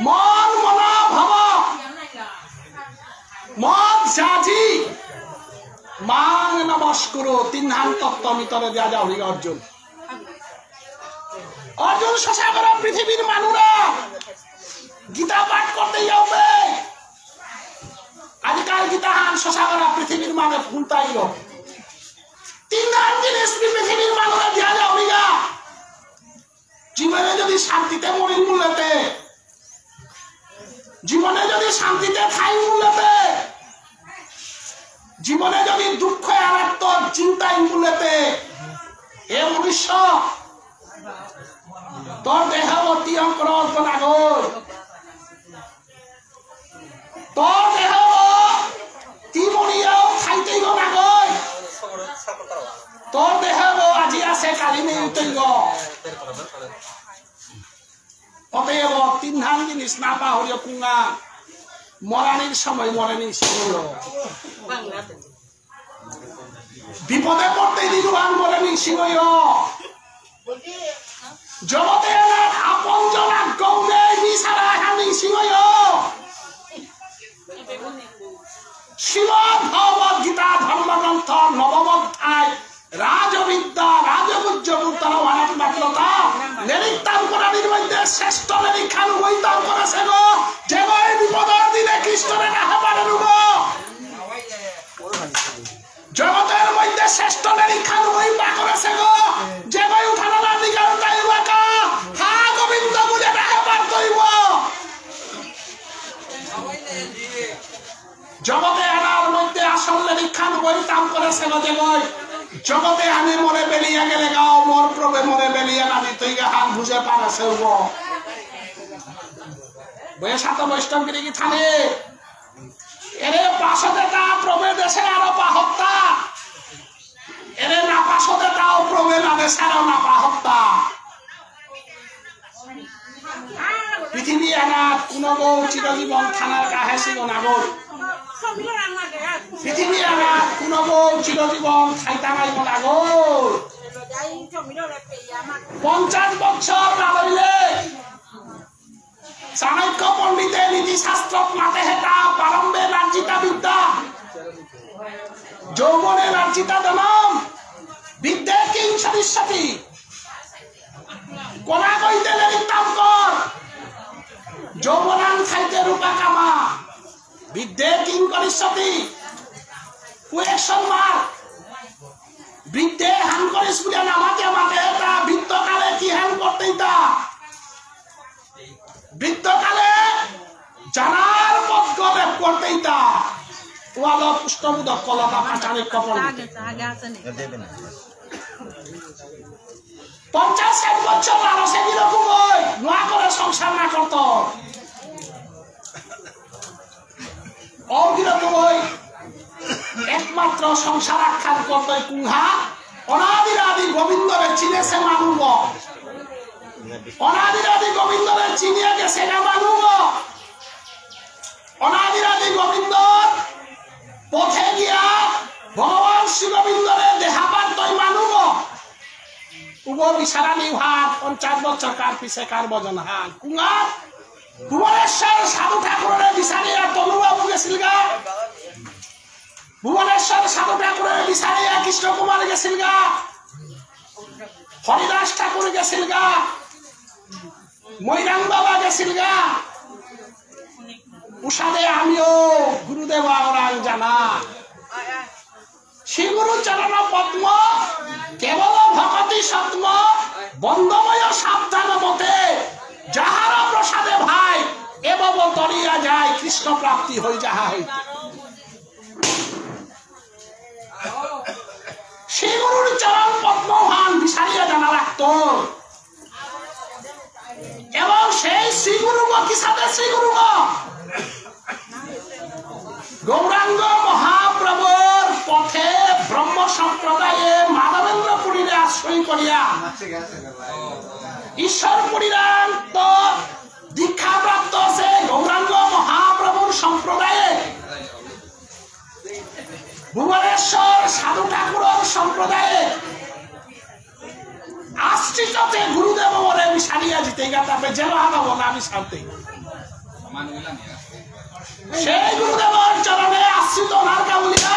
মন মনা ভব মন সাজি মাং নমস্কুর তিনহান তত্ত্ব মিতরে দেয়া যাও অর্জুন অর্জুন শশাগরা পৃথিবীর মানুরা গীতা পাঠ করতে যাবে আজকাল গীতা হান শশাগরা পৃথিবীর মানে ভুলতাইল তিনহান জিনিস পৃথিবীর মানুরা দেয়া যাও জীবনে যদি শান্তিতে মরিল মূল্যতে জীবনে যদি শান্তিতে খাই মূল্যতে জীবনে যদি দুঃখ আনাত্ম চিন্তায় মূল্যতে এ মনুষ্য তোর দেহ অতি অঙ্কর অল্প নাগর তোর দেহ তিমনিয়াও খাইতেই গো নাগর তোর দেহ আজি আছে কালি নেই উঠেই গো অতএব তিনহান জিনিস না পাহরিও কুঙ্গা মরানির সময় মরেনি সিংহ বিপদে পড়তে নির্বাণ মরেনি সিংহ জগতে আপন জনা গৌরে নিসারা হানি সিংহ শ্রীমদ্ ভগবদ্ গীতা ধর্মগ্রন্থ নবম অধ্যায় রাজবিদ্যা রাজগুজ্জ মাত্রতা নিরীক্ষণ করার মধ্যে শ্রেষ্ঠ নিরীক্ষণ বৈতাম করেছে গো যে বিপদের দিনে কৃষ্ণরে না হবার জগতের মধ্যে শ্রেষ্ঠ নিরীক্ষণ বৈতা করেছে গো যে জগতে এনার মধ্যে আসল নিরীক্ষণ বইতাম করেছে গজে গই জগতে আমি মরে বেরিয়ে গেলে গাও মোর প্রবে মরে বেরিয়ে নামি তুই হাত বুঝে পারে সেব বইয়ের সাথে বৈষ্ণবগিরি কি থানে এরে পাশদেটা প্রবে দেশে আরো পা হত্যা এরে না পাশদেটাও প্রবে না দেশে আরো না পা হত্যা পৃথিবী এনাথ কোন গৌ চিরজীবন থানার কাহে ছিল না গৌ পৃথিবী এনাথ কোন গৌ চিরজীবন খাইতা নাইব না গৌ 50 বছর না লইলে চাণক্য পণ্ডিতে নীতি শাস্ত্র মাতে হেতা প্রারম্ভে লাঞ্ছিতা বিদ্যা যৌবনে লাঞ্ছিতা দনম বিদ্যে কিং সরিষ্যতি কোনা কইতে লেরিতাম কর যৌবনান খাইতে রূপা কামা বিদ্যে কিং করিষ্যতি কুয়েকশন মার বিদ্যে হান করিস বলে নামাকে মাতে হেতা বৃত্তকালে কি হান করতে তা বৃত্তকালে জানার পথ গলে করতেই তা ওয়ালা পুষ্টমুদক কলতা পাচারিক কপল 50-60 বছর আরো সে কিরকম হয় নোয়া করে সংসার না করত কিরকম হয় একমাত্র সংসার আখ্যান করত কুহা অনাদিরাদি গোবিন্দরে চিনেছে মানুষ অনাদিরাদি গোবিন্দরে চিনিয়ে গেছে না মানুষ অনাদিরাদি গোবিন্দর পথে গিয়া ভগবান শ্রী গোবিন্দরে দেহাপাত তৈ মানুষ উব বিচারানি হাত 50 বছর কার পিছে কার বজন হাত কুঙা ভুবনেশ্বর সাধু ঠাকুরের বিচারিয়া তনুবাবু গেছিল গা ভুবনেশ্বর সাধু ঠাকুরের বিচারিয়া কৃষ্ণ কুমার গেছিল গা হরিদাস ঠাকুর গেছিল গা মৈরাং বাবা গেছিল গা উষাদে আমিও গুরুদেব আওরাং জানা শ্রী গুরু চরণ পদ্ম কেবল ভকতি সত্ম বন্দময় সাবধান মতে যাহার প্রসাদে ভাই এবব তরিয়া যায় কৃষ্ণ প্রাপ্তি হই যাহা হই শ্রী গুরুর চরণ পদ্মহান বিচারিয়া জানা রাখত এবং সেই শ্রী গুরু কি সাথে শ্রী গুরু গৌরাঙ্গ মহাপ্রভুর পথে ব্রহ্ম সম্প্রদায়ে মাধবেন্দ্র পুরীরে আশ্রয় করিয়া ঈশ্বর পুরীরান্ত দীক্ষা প্রাপ্ত আছে গৌরাঙ্গ মহাপ্রভুর সম্প্রদায়ে ভুবনেশ্বর সাধু ঠাকুরের সম্প্রদায়ে আশ্রিত গুরুদেব বলে বিশালিয়া জিতে গাতে যেন আনাবো না আমি শান্তি সেই গুরুদেবের চরণে আশ্রিত নারকা বলিয়া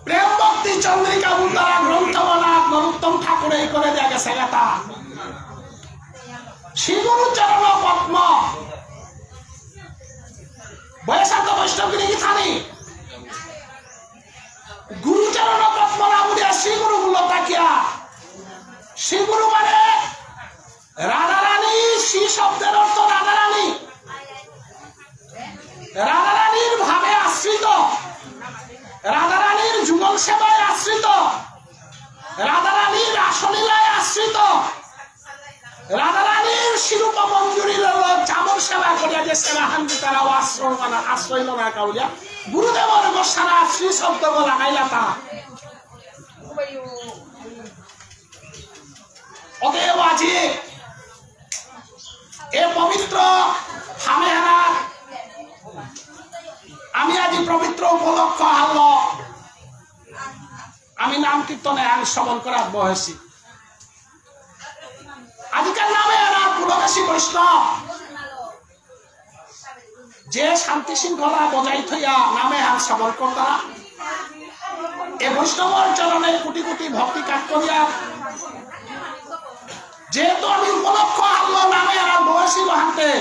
প্রেম ভক্তি চন্দ্রিকা মুন্দারা গ্রন্থ বলা নরোত্তম ঠাকুর এই করে দেয়া গেছে গাতা শ্রী গুরু চরণ পদ্ম বয়সান্ত বৈষ্ণবগিরি কি থানি গুরু চরণ পদ্ম না বলিয়া শ্রী গুরু গুলো তাকিয়া শ্রী গুরু মানে রাধারানী শ্রী শব্দের অর্থ রাধারানী রাধারানীর ভাবে আশ্রিত রাধারানীর যুগল সেবায় আশ্রিত রাধারানীর রাসলীলায় আশ্রিত রাধারানীর শিরূপ মঞ্জুরির চামর সেবা করিয়া যে সেবাহান্তি তারা আশ্রয় না কাউলিয়া গুরুদেবর গোসারা শ্রী শব্দ লাগাইলা তা অতএব আজি এ পবিত্র হামেহানা আমি আজি পবিত্র উপলক্ষ হল আমি নাম কীর্তনে আইন শ্রবণ করার বয়সী আজকাল নামে এরা পুরবেশী বৈষ্ণব যে শান্তি শৃঙ্খলা বজাই থইয়া নামে আইন শ্রবণ কর্তা এ বৈষ্ণবর চরণে কোটি কোটি ভক্তি কাজ করিয়া যেহেতু আমি উপলক্ষ হল নামে এরা বয়সী হাতে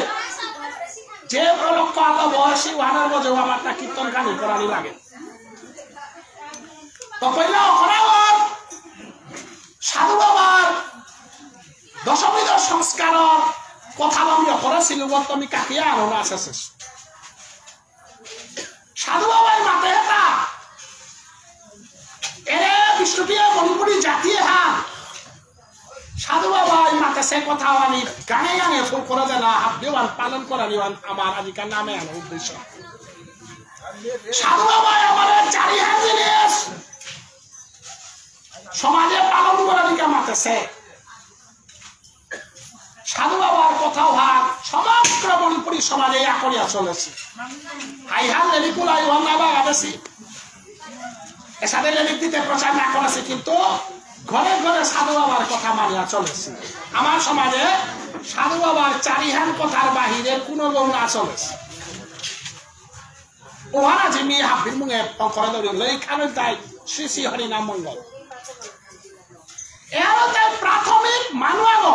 যে উপলক্ষ হল বয়সী ওয়ানের মধ্যে আমার কীর্তন কানি করানি লাগে তো পয়লা অপরাধ সাধু বাবার দশমীর সংস্কারের কথা আমি করেছিল তুমি কাকিয়া আনো না শেষ সাধু বাবাই মাতে হেতা এরে বিষ্ণুপ্রিয়া মণিপুরি জাতীয় হ্যাঁ সাধু বাবাই মাতে সে কথা আমি গানে গানে ফুল করে দেন হাবদেওয়ান পালন করা নিওয়ান আমার আজকাল নামে আনার উদ্দেশ্য সাধু বাবাই আমার চারি হাত জিনিস সমাজে পালন করা দিকে মাতেছে সাধু বাবার কথাও হাত সমগ্র মণিপুরি সমাজে করিয়া চলেছে আইহান লেলিকুল আইহান না বাগাদেছি এসাদের লেলিক দিতে প্রচার না করেছে কিন্তু ঘরে ঘরে সাধু বাবার কথা মানিয়া চলেছে আমার সমাজে সাধু বাবার চারিহান কথার বাহিরে কোনো গৌণা চলেছে ওহারা যে মেয়ে হাফির মুঙে করে ধরে লেখানো তাই শ্রী শ্রী হরিনাম মঙ্গল এর তাই প্রাথমিক মানুয়াগ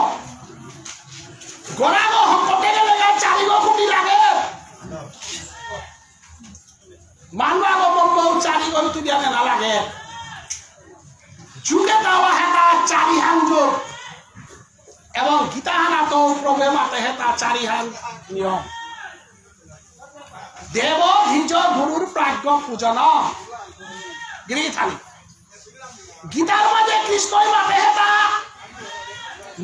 গড়াগ হকতে গেলে চারিগ কোটি লাগে মানুয়াগ মঙ্গল চারিগ তুই না লাগে যুগে দেওয়া হেতা চারিহান যোগ এবং গীতাহানা তো প্রভে মাতে হেতা চারিহান নিয়ম দেব ধীজ গুরুর প্রাজ্ঞ পূজন গৃহীথানি গীতার মাঝে কৃষ্ণই মাতে হেতা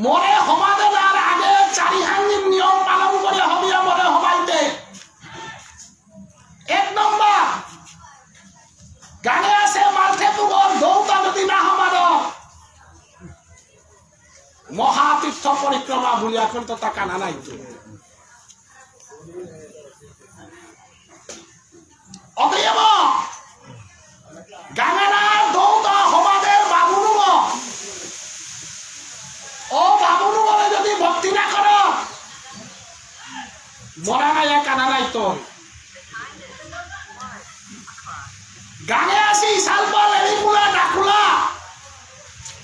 মরে হমাদে যার আগে চারিহাঙ্গির নিয়ম পালন করে হবিয়া মরে হবাইতে এক নম্বর গানে আছে মার্থে তুগর দৌতা যদি না হমাদ মহাতীর্থ পরিক্রমা ভুলিয়া করতে তা কানা নাই অতএব গাঙ্গানার দৌতা হমাদের বাবুনুগ ও বাবুনুগরে যদি ভক্তি না কর মরা নাই কানা নাই তোর গানে আসি সালপাল এরিকুলা ডাকুলা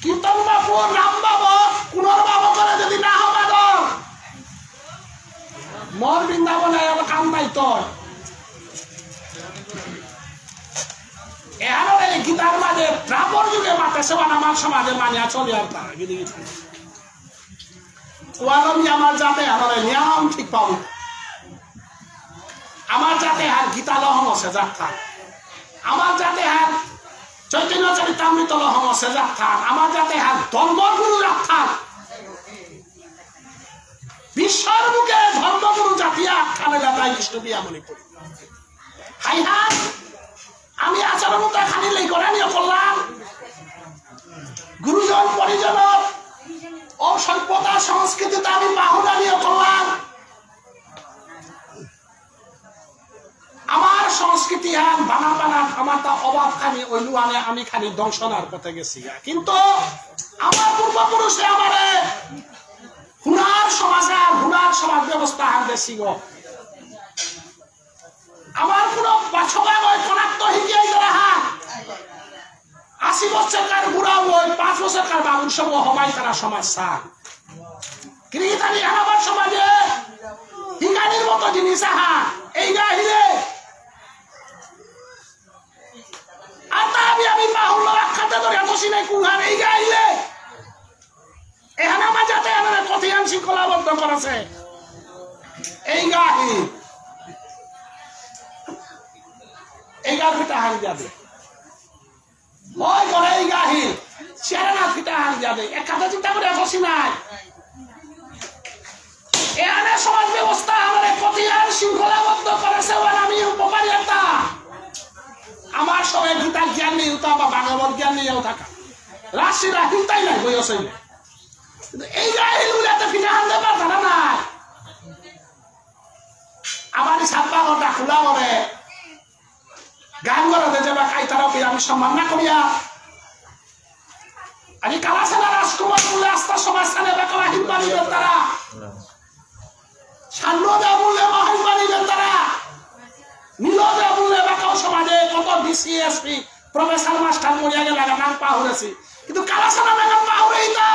কীর্তন বাবু রাম বাবু কুনর বাবু করে যদি না হমাদ মর বৃন্দাবনে কাম নাই তোর গীতার মাঝে দ্রাপর যুগে মাতে সেবান আমার সমাজে মানিয়া চলে আর তা ওয়ানমি আমার যাতে আনরে নিয়ম ঠিক পাব আমার যাতে হার গীতা লহম সেজাত থাক আমার যাতে হার চৈতন্য চরিতামৃত লহম সেজাত থাক আমার যাতে হার ধর্মগুরু রাত থাক বিশ্বের মুখে ধর্মগুরু জাতীয় আখ্যানে দাদাই বিষ্ণুপ্রিয়া মণিপুর হাই হাই আমি আচরণতা খানি লাই করানিও করলাম গুরুজন পরিজন ও সভ্যতা সংস্কৃতিতে আমি বাহুদানিও করলাম আমার সংস্কৃতি হান বানা বানা আমার তা অভাব খানি ওইলুয়ানে আমি খানি দংশনার পথে গেছি কিন্তু আমার পূর্বপুরুষে আমারে হুনার সমাজ ব্যবস্থা হান দেশি গো আমার কোন বাছবা নয় কনাক্ত হিকিয়াই যারা হাত 80 বছরকার বুড়া ওই 5 বছরকার বাবুর সব হবাই তারা সমাজ সার গৃহীতানি আমার সমাজে হিকানির মতো জিনিস আহা এই গাহিরে আতা আমি বাহুল রাখাতে ধরে বসি নাই কুহার এই গাহিলে এখানে আমার যাতে আমার কথিয়ান শৃঙ্খলাবদ্ধ করেছে এই গাহি এই গার ফিটা হান যাবে ওই করে এই গাহিল চেরানা ফিটা হান যাবে এক কথা চিন্তা করে বসি নাই এখানে সমাজ ব্যবস্থা আমাদের কথিয়ান শৃঙ্খলাবদ্ধ করেছে আমি উপকারী একটা আমার সবাই গীতার জ্ঞান নেই উতা বা বাংলার জ্ঞান নিয়েও থাকা রাশিরা হিলতাই নাই বই আসলে কিন্তু এই গাহিল গুলো এত ফিটা হান দেবার তারা নাই আমার সাতবা ঘন্টা খোলা করে গান গড়াতে যাবা খাই তারা আমি সম্মান না করিয়া আমি কালাসানা রাজকুমার বলে আস্থা সমাজ স্থানে বেকার হিম্বানি তারা সান্নদা বলে মহিমানি তারা নীলদা বলে বেকার সমাজে কত ডিসিএসপি প্রফেসর মাস্টার মরিয়া গেলে নাম পাহরেছি কিন্তু কালাসানা নাম পাহরেই না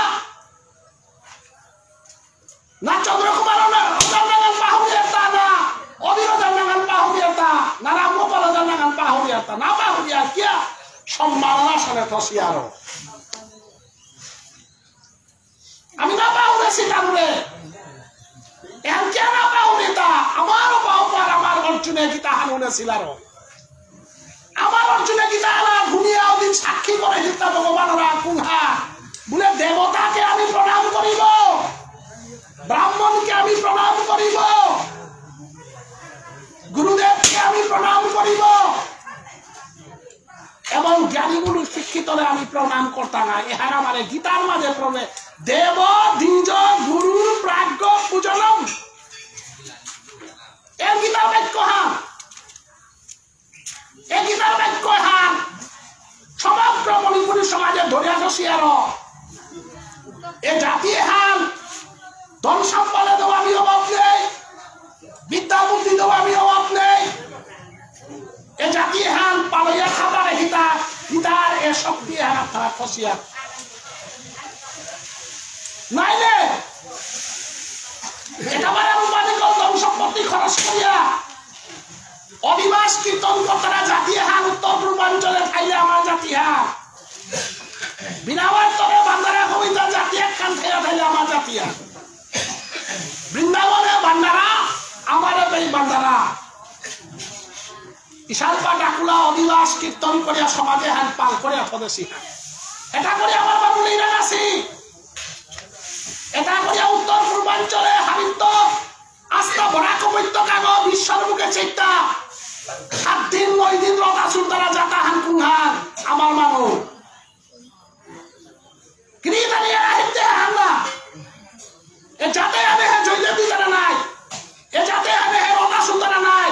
চন্দ্রকুমার নাম পাহরিয়া তা না অবিরোধের নাগান পাহরিয়াতা না রামগোপালের নাগান পাহরিয়াতা না পাহরিয়া কিয়া সম্মাননা সনে ফসি আরো আমি না পাহরেছি তাহলে এখন কে না পাহরিতা আমারও পাহবার আমার অর্জুনে গীতা হানুনে ছিল আরো পিতা ভগবানরা কুহা বলে দেবতাকে আমি প্রণাম করিব, ব্রাহ্মণকে আমি প্রণাম করিব, গুরুদেবকে আমি প্রণাম করিব এবং জ্ঞানীগুলো শিক্ষিতরে আমি প্রণাম করতাম না। এহার আমার গীতার মাঝে প্রণে দেব দ্বিজ গুরু প্রাজ্ঞ পূজনম, এর গীতার বাক্য হান, এই গীতার বাক্য হান সমগ্র মণিপুরী সমাজে ধরে আসি। আর এ জাতি হান ধন সম্পদে দেওয়া আমি অভাব নেই, বিদ্যা বুদ্ধি দেওয়া আমি অভাব নেই, এ জাতি হান পালইয়া খাবারে হিতার এ শক্তি হান আপনারা ফসিয়া নাইলে একেবারে উপাধিক ধন সম্পত্তি খরচ করিয়া অনিবাস কীর্তন কর্তারা জাতি হান উত্তর পূর্বাঞ্চলে খাইলে আমার জাতি হান বিনাবার তরে বান্দারা কবিতা জাতি একখান খাইয়া খাইলে আমার জাতি হান বৃন্দাবনে বান্দারা আমার এই বান্দারা ইশালপা ডাকুলা অনিবাস কীর্তন করিয়া সমাজে হান পাল করিয়া ফদেশি হান এটা করে আমার বাবু ইরান আছি, এটা করিয়া উত্তর পূর্বাঞ্চলে হারিত আস্থা ভরা কবিত্বকাগ বিশ্বের মুখে চেষ্টা 7 দিন 9 দিন রথ আসুন তারা যাতা হান কুহান আমার মানুষ কিরিদানিয়া হিতে হান না এ যাতে আনে হে জয়দেব দিতারা নাই, এ যাতে আনে হে রথ আসুন তারা নাই।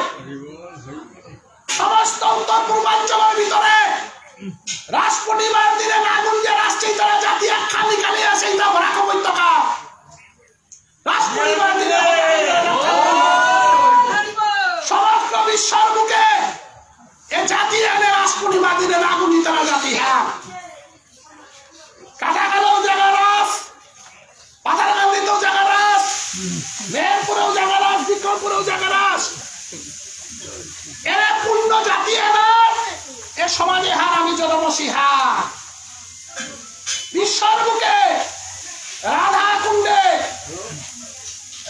সমস্ত উত্তর পূর্বাঞ্চলের ভিতরে রাস পূর্ণিমার দিনে নাগুনকে রাষ্ট্রী তারা জাতি এক খালি খালি আছে এটা ভরা কবিত্বকা রাস পূর্ণিমার দিনে সমগ্র বিশ্বের বুকে এ জাতি এনে রাস পূর্ণিমার দিনে নাগুনি তারা জাতি। হ্যাঁ কাটাখালেও জায়গা রাস, পাথারকান্দিতেও জায়গা রাস, মেহেরপুরেও জায়গা রাস, বিক্রমপুরেও জায়গা রাস, এরা পূর্ণ জাতি এনার এ সমাজে হার আমি জনমসি হা বিশ্বের বুকে রাধা কুণ্ডে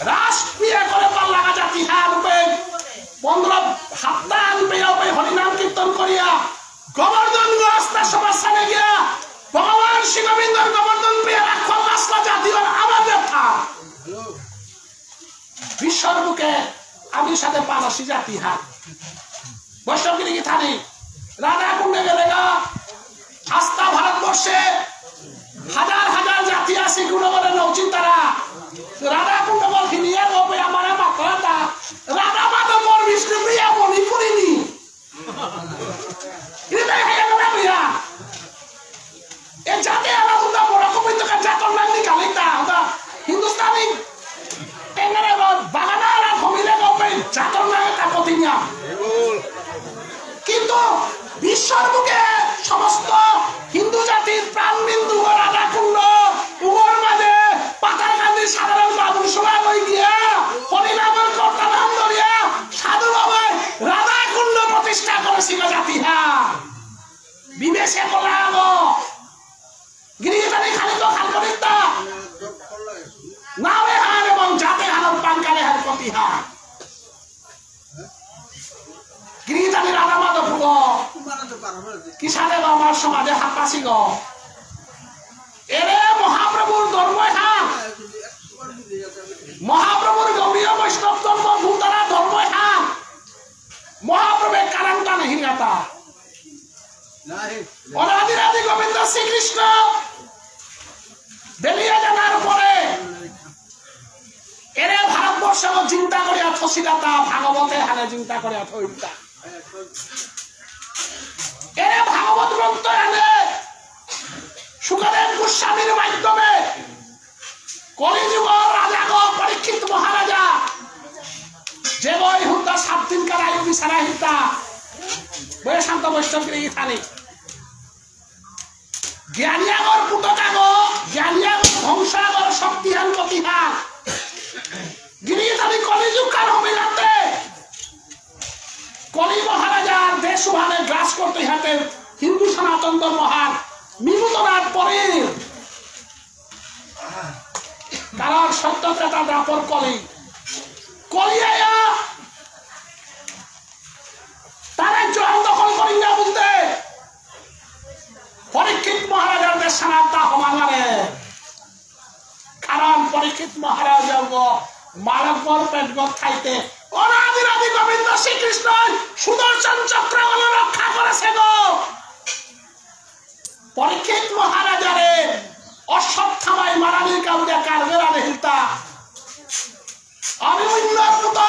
রাস প্রিয়া করে পাল্লাগা জাতি হা রূপে 15 সপ্তাহ হরিনাম কীর্তন করিয়া গোবর্ধন রাস্তার সমস্যানে গিয়া ভগবান শিববিন্দর গোবর্ধন প্রিয়া রাখল রাস্তা জাতি আমাদের থা বিশ্বের বুকে আমি সাথে পালসি জাতি হা বৈষ্ণবগিরি কি থানি রাধা কুণ্ডে গেলে গা আস্থা ভারতবর্ষে হাজার হাজার জাতি আছে গুণগণের নৌচিন তারা রাধা কুণ্ড বলছি নিয়ে গপে আমার মাত্রা রাধা মাধবর বিষ্ণু প্রিয়া মণিপুরিনি এ জাতি আমার উদা বড় কবিতা জাতর নাগনি কালিতা উদা হিন্দুস্তানি টেঙ্গারে বাগানা আর ভমিলে গপে জাতর নাগে তা কতিনিয়া কিন্তু বিশ্বের বুকে সমস্ত হিন্দু জাতির প্রাণবিন্দু রাধা কুণ্ড উগর মাঝে পাথারকান্দির সাধারণ মানুষ সবাই হয়ে গিয়া হরিনামের কর্তা নাম ধরিয়া সাধু বাবাই রাধা কুণ্ড প্রতিষ্ঠা করেছিল জাতি। হ্যাঁ বিবেশে কলাগ গিরিজানি খালিত খাল করিতা নামে হার এবং জাতে হার পাঙ্কালে হার প্রতিহা গিরিজানি রাধা মাধব কিসানে আমার সমাজে হাতাশি গ এরে মহাপ্রভুর ধর্ম হান মহাপ্রভুর গৌরীয় বৈষ্ণব ধর্ম ভূতারা ধর্ম হান মহাপ্রভুর কারণটা নেই গাতা অনাদিরাদি গোবিন্দ শ্রীকৃষ্ণ বেরিয়ে জানার পরে এরে ভারতবর্ষ চিন্তা করিয়া থসিদাতা ভাগবতে হালে চিন্তা করিয়া থইতা এরে ভাগবত গ্রন্থ আনে সুখদেব গোস্বামীর মাধ্যমে কলিযুগের রাজা পরীক্ষিত মহারাজা যে বই হুন্দা 7 দিন কার আয়ু বিচারা হিতা বই শান্ত বৈষ্ণবগিরি থানি জ্ঞানিয়াগর পুতকাগ জ্ঞানিয়াগর ধ্বংসাগর শক্তিহান প্রতিহান গিরি থানি কলিযুগ কার হমিলাতে কলি মহারাজার দেশ উহানে গ্রাস করতে হাতে হিন্দু সনাতন ধর্মহার মিমুতনার পরে কারণ সত্যতা দাপর কলি কলিয়া তারা জয় দখল করি না বলতে পরীক্ষিত পরীক্ষিত মহারাজ মালকর পেটগত খাইতে অনাদিরাদি গোবিন্দ শ্রীকৃষ্ণ সুদর্শন চক্র রক্ষা করেছে গো। পরীক্ষিত মহারাজারে অশ্বত্থামায় মারানির কাউরে কারবেরা হিলতা অভিমন্যুর মতো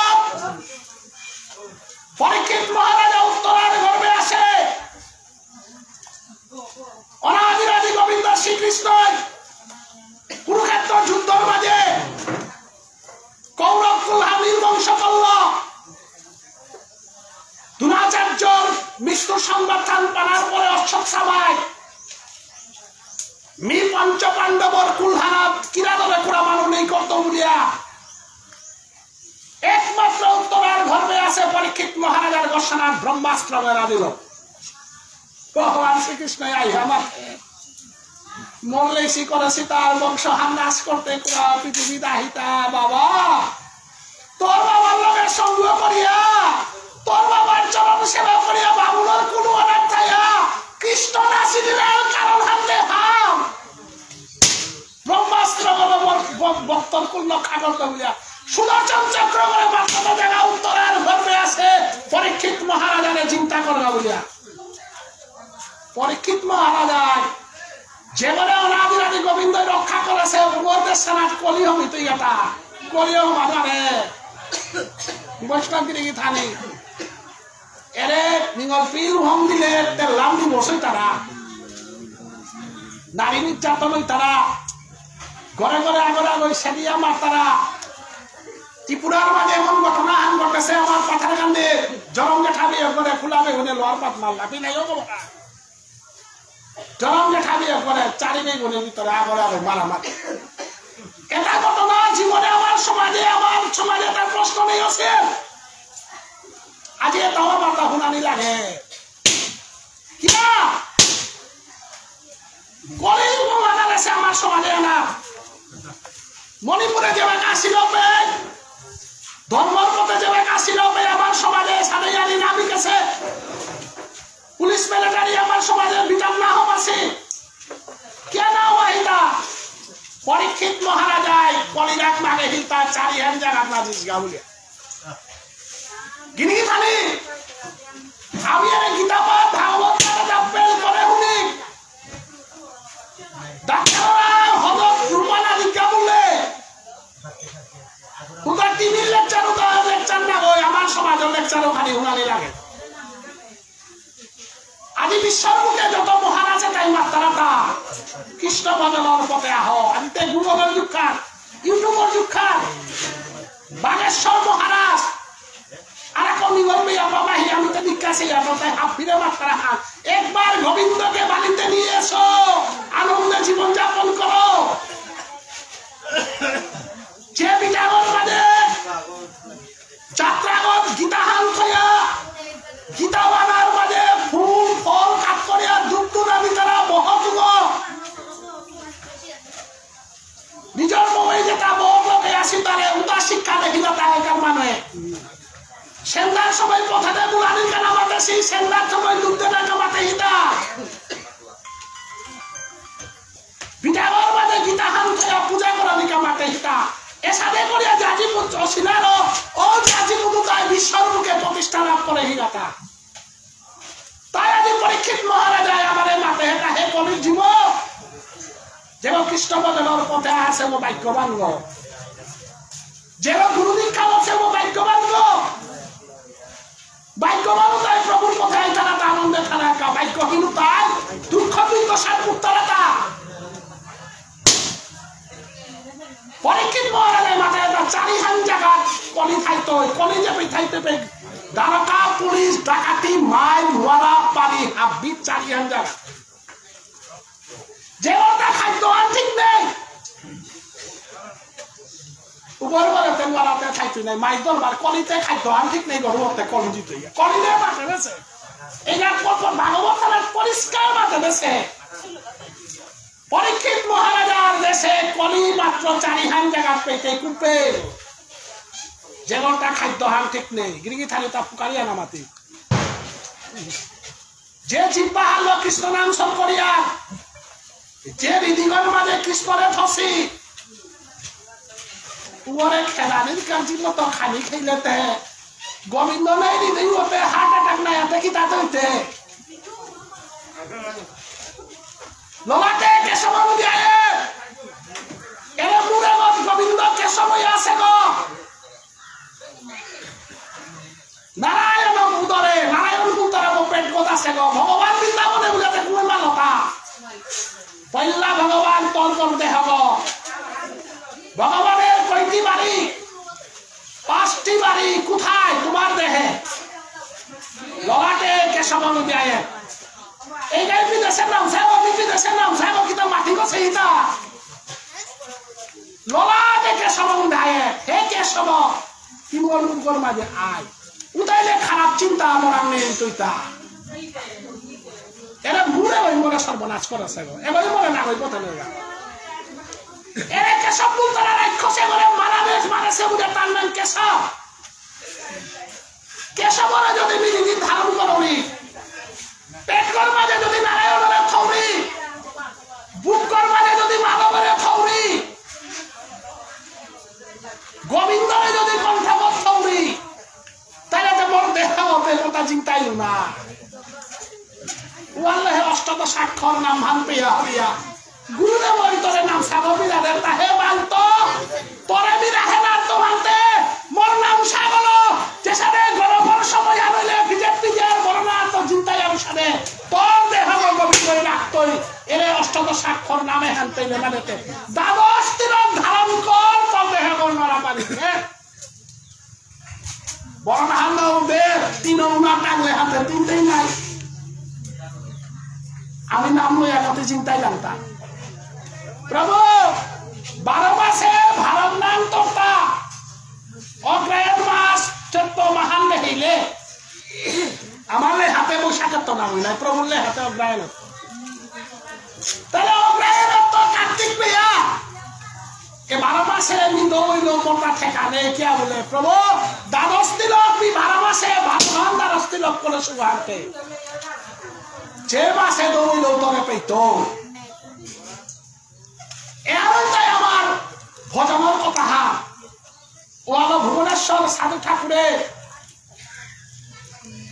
পরীক্ষিত মহারাজা উত্তরার গর্বে আসে অনাদিরাদি গোবিন্দ শ্রীকৃষ্ণ কুরুক্ষেত্র যুদ্ধের মাঝে কৌরব কুলহা নির্বংশ করল। দ্রোণাচার্যর মৃত্যু সংবাদ পাওয়ার পরে অশ্বত্থামায় মি পঞ্চ পাণ্ডবর কুলহানা কিরাদলে কুড়া মানুষ নেই করত বলিয়া একমাত্র উত্তরার গর্ভে আছে পরীক্ষিত মহারাজার ঘোষণা ব্রহ্মাস্ত্র মেরা দিল। ভগবান শ্রীকৃষ্ণ আমার মরলেছি করেছি তার বংশ হান্নাস করতে পৃথিবী দাহিতা বাবা তোর বাবার লোকের সঙ্গ করিয়া তোর বাবার চরণ সেবা করিয়া বাবুলোর কোন অনাথ থাইয়া কৃষ্ণ নাচি দিলেন কারণ হামলে হাম ব্রহ্মাস্ত্র বক্তর কুল্ল খাগর বলিয়া সুদর্শন চক্র করে মাত্রা জায়গা উত্তরার গর্ভে আছে পরীক্ষিত মহারাজারে চিন্তা করবা বলিয়া। পরীক্ষিত মহারাজার যেভাবে অনাদিরাদি গোবিন্দ রক্ষা করেছে ওদের সানাত কলিহম তুই এটা কলিহম আধারে বৈষ্ণবগিরি থানি এরে নিগল পীর হোম দিলে তেলাম দি বসে তারা নারী নির্যাতন তারা ঘরে ঘরে আগরে আগরে সেদিয়া মার তারা ত্রিপুরার মাঝে এমন ঘটনা আন ঘটেছে আমার পাথার কান্দে জরম জেঠাবি করে ফুলাবে গুনে লোয়ার পাত মারলা পিনাইও কব জরম জেঠাবি করে চারিবে গুণের ভিতরে আগরে আগরে মারামারি এটা ঘটনা জীবনে আমার সমাজে তার প্রশ্ন নেই আছে আজ এটাও বার্তা শুনানি লাগে কিনা কলেজ মানা গেছে আমার সমাজে না মণিপুরে যে আসিল ধর্মর পথে যে আসিল আমার সমাজে সাদাইয়ালি নামি গেছে পুলিশ মিলিটারি আমার সমাজে বিটাম না হোক আছে কেন এটা পরীক্ষিত মহারাজায় কলিরাক মাগে হিলতা চারি হ্যান জায়গা নাজিস গাবুলিয়া গিনি থানি আমি এর গীতা পাঠ ভাগবত পাঠ জাপেল করে শুনি ডাক্তাররা হযরত রূপানা দিকা বলে ওটা টিভির লেকচার না গো আমার সমাজের লেকচার ওখানে শুনানি লাগে আদি বিশ্বের মুখে যত মহান আছে তাই মাত্রাটা কৃষ্ণ ভজনের পথে আহ আদিতে গুগলের যুগখান ইউটিউবের যুগখান বাগেশ্বর মহারাজ আর এখন নিগর্মী অপমাহি আমি তো দিক্কাছি তাই হাফিরে মাত্রা হাত একবার গোবিন্দকে বাড়িতে নিয়ে এসো আনন্দে জীবনযাপন করো যে বিটাগর মাঝে যাত্রাগত গীতাহান করিয়া গীতা বানার মাঝে ফুল ফল কাট করিয়া দুধ ভিতরা বহতুগ নিজের মোবাইল যেটা বহুত লোকে আসি তারে উদা শিক্ষা দেখি না তার মানে সেন্দার সময় পথাতে বুলানির কেনা মাতেছি সেন্দার সময় দুধ না মাতে হিতা বিটাগর মাঝে গীতাহান করিয়া পূজা করা নিকা মাতে হিতা এসাদে করিয়া জাজি অসিনার ও জাজি মুদায় বিশ্বর মুখে প্রতিষ্ঠা লাভ করে হিরাতা তাই আজি পরীক্ষিত মহারাজায় আমাদের মাতে হেটা হে কলির জীব যেন কৃষ্ণ ভজনের পথে আছে ও ভাগ্যবান গো যেন গুরু দীক্ষা আছে ও ভাগ্যবান গো ভাগ্যবান তাই প্রভুর পথে তারা আনন্দে থাকা ভাগ্যহীন তাই দুঃখ দুর্দশার উত্তরতা পরীক্ষিত মহারাজের মাথায় চারি হান জায়গা কলি থাইতো কলি যে থাইতে দ্বারকা পুলিশ ডাকাতি মাইল ওয়ারা পারি হাবি চারি হান জায়গা যে ওটা খাদ্য আর ঠিক নেই উপর বলে তেলওয়ালাতে খাইতে নেই মাইল দরবার কলিতে খাদ্য আর ঠিক নেই গর্ভতে কলি জিতে কলিতে মাঠে বেছে এইটা কত ভাগবত পরিষ্কার মাঠে বেছে পরীক্ষিত মহারাজার দেশে কলি মাত্র চারি হান জায়গা পেতে কুপে যেমনটা খাদ্য হান ঠিক নেই গিরিগি থালি তা পুকারিয়া নামাতি যে জিব্বা হারল কৃষ্ণ নাম সব করিয়া যে হৃদিগর মাঝে কৃষ্ণরে ফসি ওরে খেলানির কাঞ্চি মতো খালি খেলেতে গোবিন্দ নাই দিদি ওতে হার্ট অ্যাটাক নাই এতে কি তাতে হইতে ললাটে কেশব নদী আয়ে এরে মুরে গোবিন্দ কেশব আছে গো নারায়ণ উদরে নারায়ণ উদরে পেট কথা আছে গো ভগবান বৃন্দাবনে বুঝাতে কোন মালতা পয়লা ভগবান তোর করতে হব ভগবানের কয়টি বাড়ি 5টি বাড়ি কোথায় তোমার দেহে ললাটে কেশব নদী আয়ে এই গাই বিদেশের নাম সাহেব বিদেশের নাম সাহেব কিন্তু মাটি গছে ইতা ললাটে কেশব নদী আয়ে হে কেশব কি বল মুখর মাঝে আয় উদাইলে খারাপ চিন্তা আমার নেই তুইতা এরা মুড়ে ওই মনে সর্বনাশ করেছে গো এবার মনে না ওই কথা নেই এরে কেশব তারা রাক্ষসে করে মারাবেশ মারেছে বুঝে তার নাম কেশব কেশবরা যদি বিধি ধারণ করবি পেটকর মাঝে যদি নারায়ণের থৌরি বুককর মাঝে যদি মাধবের থৌরি গোবিন্দরে যদি কণ্ঠবত থৌরি তাহলে তো মোর দেহ হতে কথা চিন্তাই না ওয়াল্লাহে অষ্টদশ অক্ষর নাম ভান্তিয়া হইয়া গুরুদেব অন্তরে নাম সাগবিরা দেবতা হে বান্ত তোরে বিরাহে না তো ভান্তে মোর নাম সাগল যেসারে গরমের সময় আনলে ভিজে ভিজে বলনা তো চিন্তাই অনুসারে তোর দেহ গোবিন্দ রাখতই এরে অষ্টদশ অক্ষর নামে হানতে লেমানেতে দ্বাদশ তিলক ধারণ কর তোর দেহ গণনা পারিতে বরণ হান্না দে তিন উনা টাগলে হাতে তিনটেই নাই আমি নাম লই একতে চিন্তাই জানতাম প্রভু 12 মাসে ভারত নাম তোতা অগ্রায়ণ মাস চৈত্র মহান হইলে আমার হাতে বৈশাখের তো নাম হই নাই প্রভুর হাতে অগ্রায়ণ তাহলে অগ্রায়ণ তো কার্তিক পেয়া এ 12 মাসে নিন্দ হইল মোটা ঠেকানে কে বলে প্রভু দ্বাদশ তিলক 12 মাসে ভগবান দ্বাদশ তিলক করে সুভারতে যে মাসে দৌড়িল তোরে পেতো এমনটাই আমার ভজনের কথা ও আমার ভুবনেশ্বর সাধু ঠাকুরে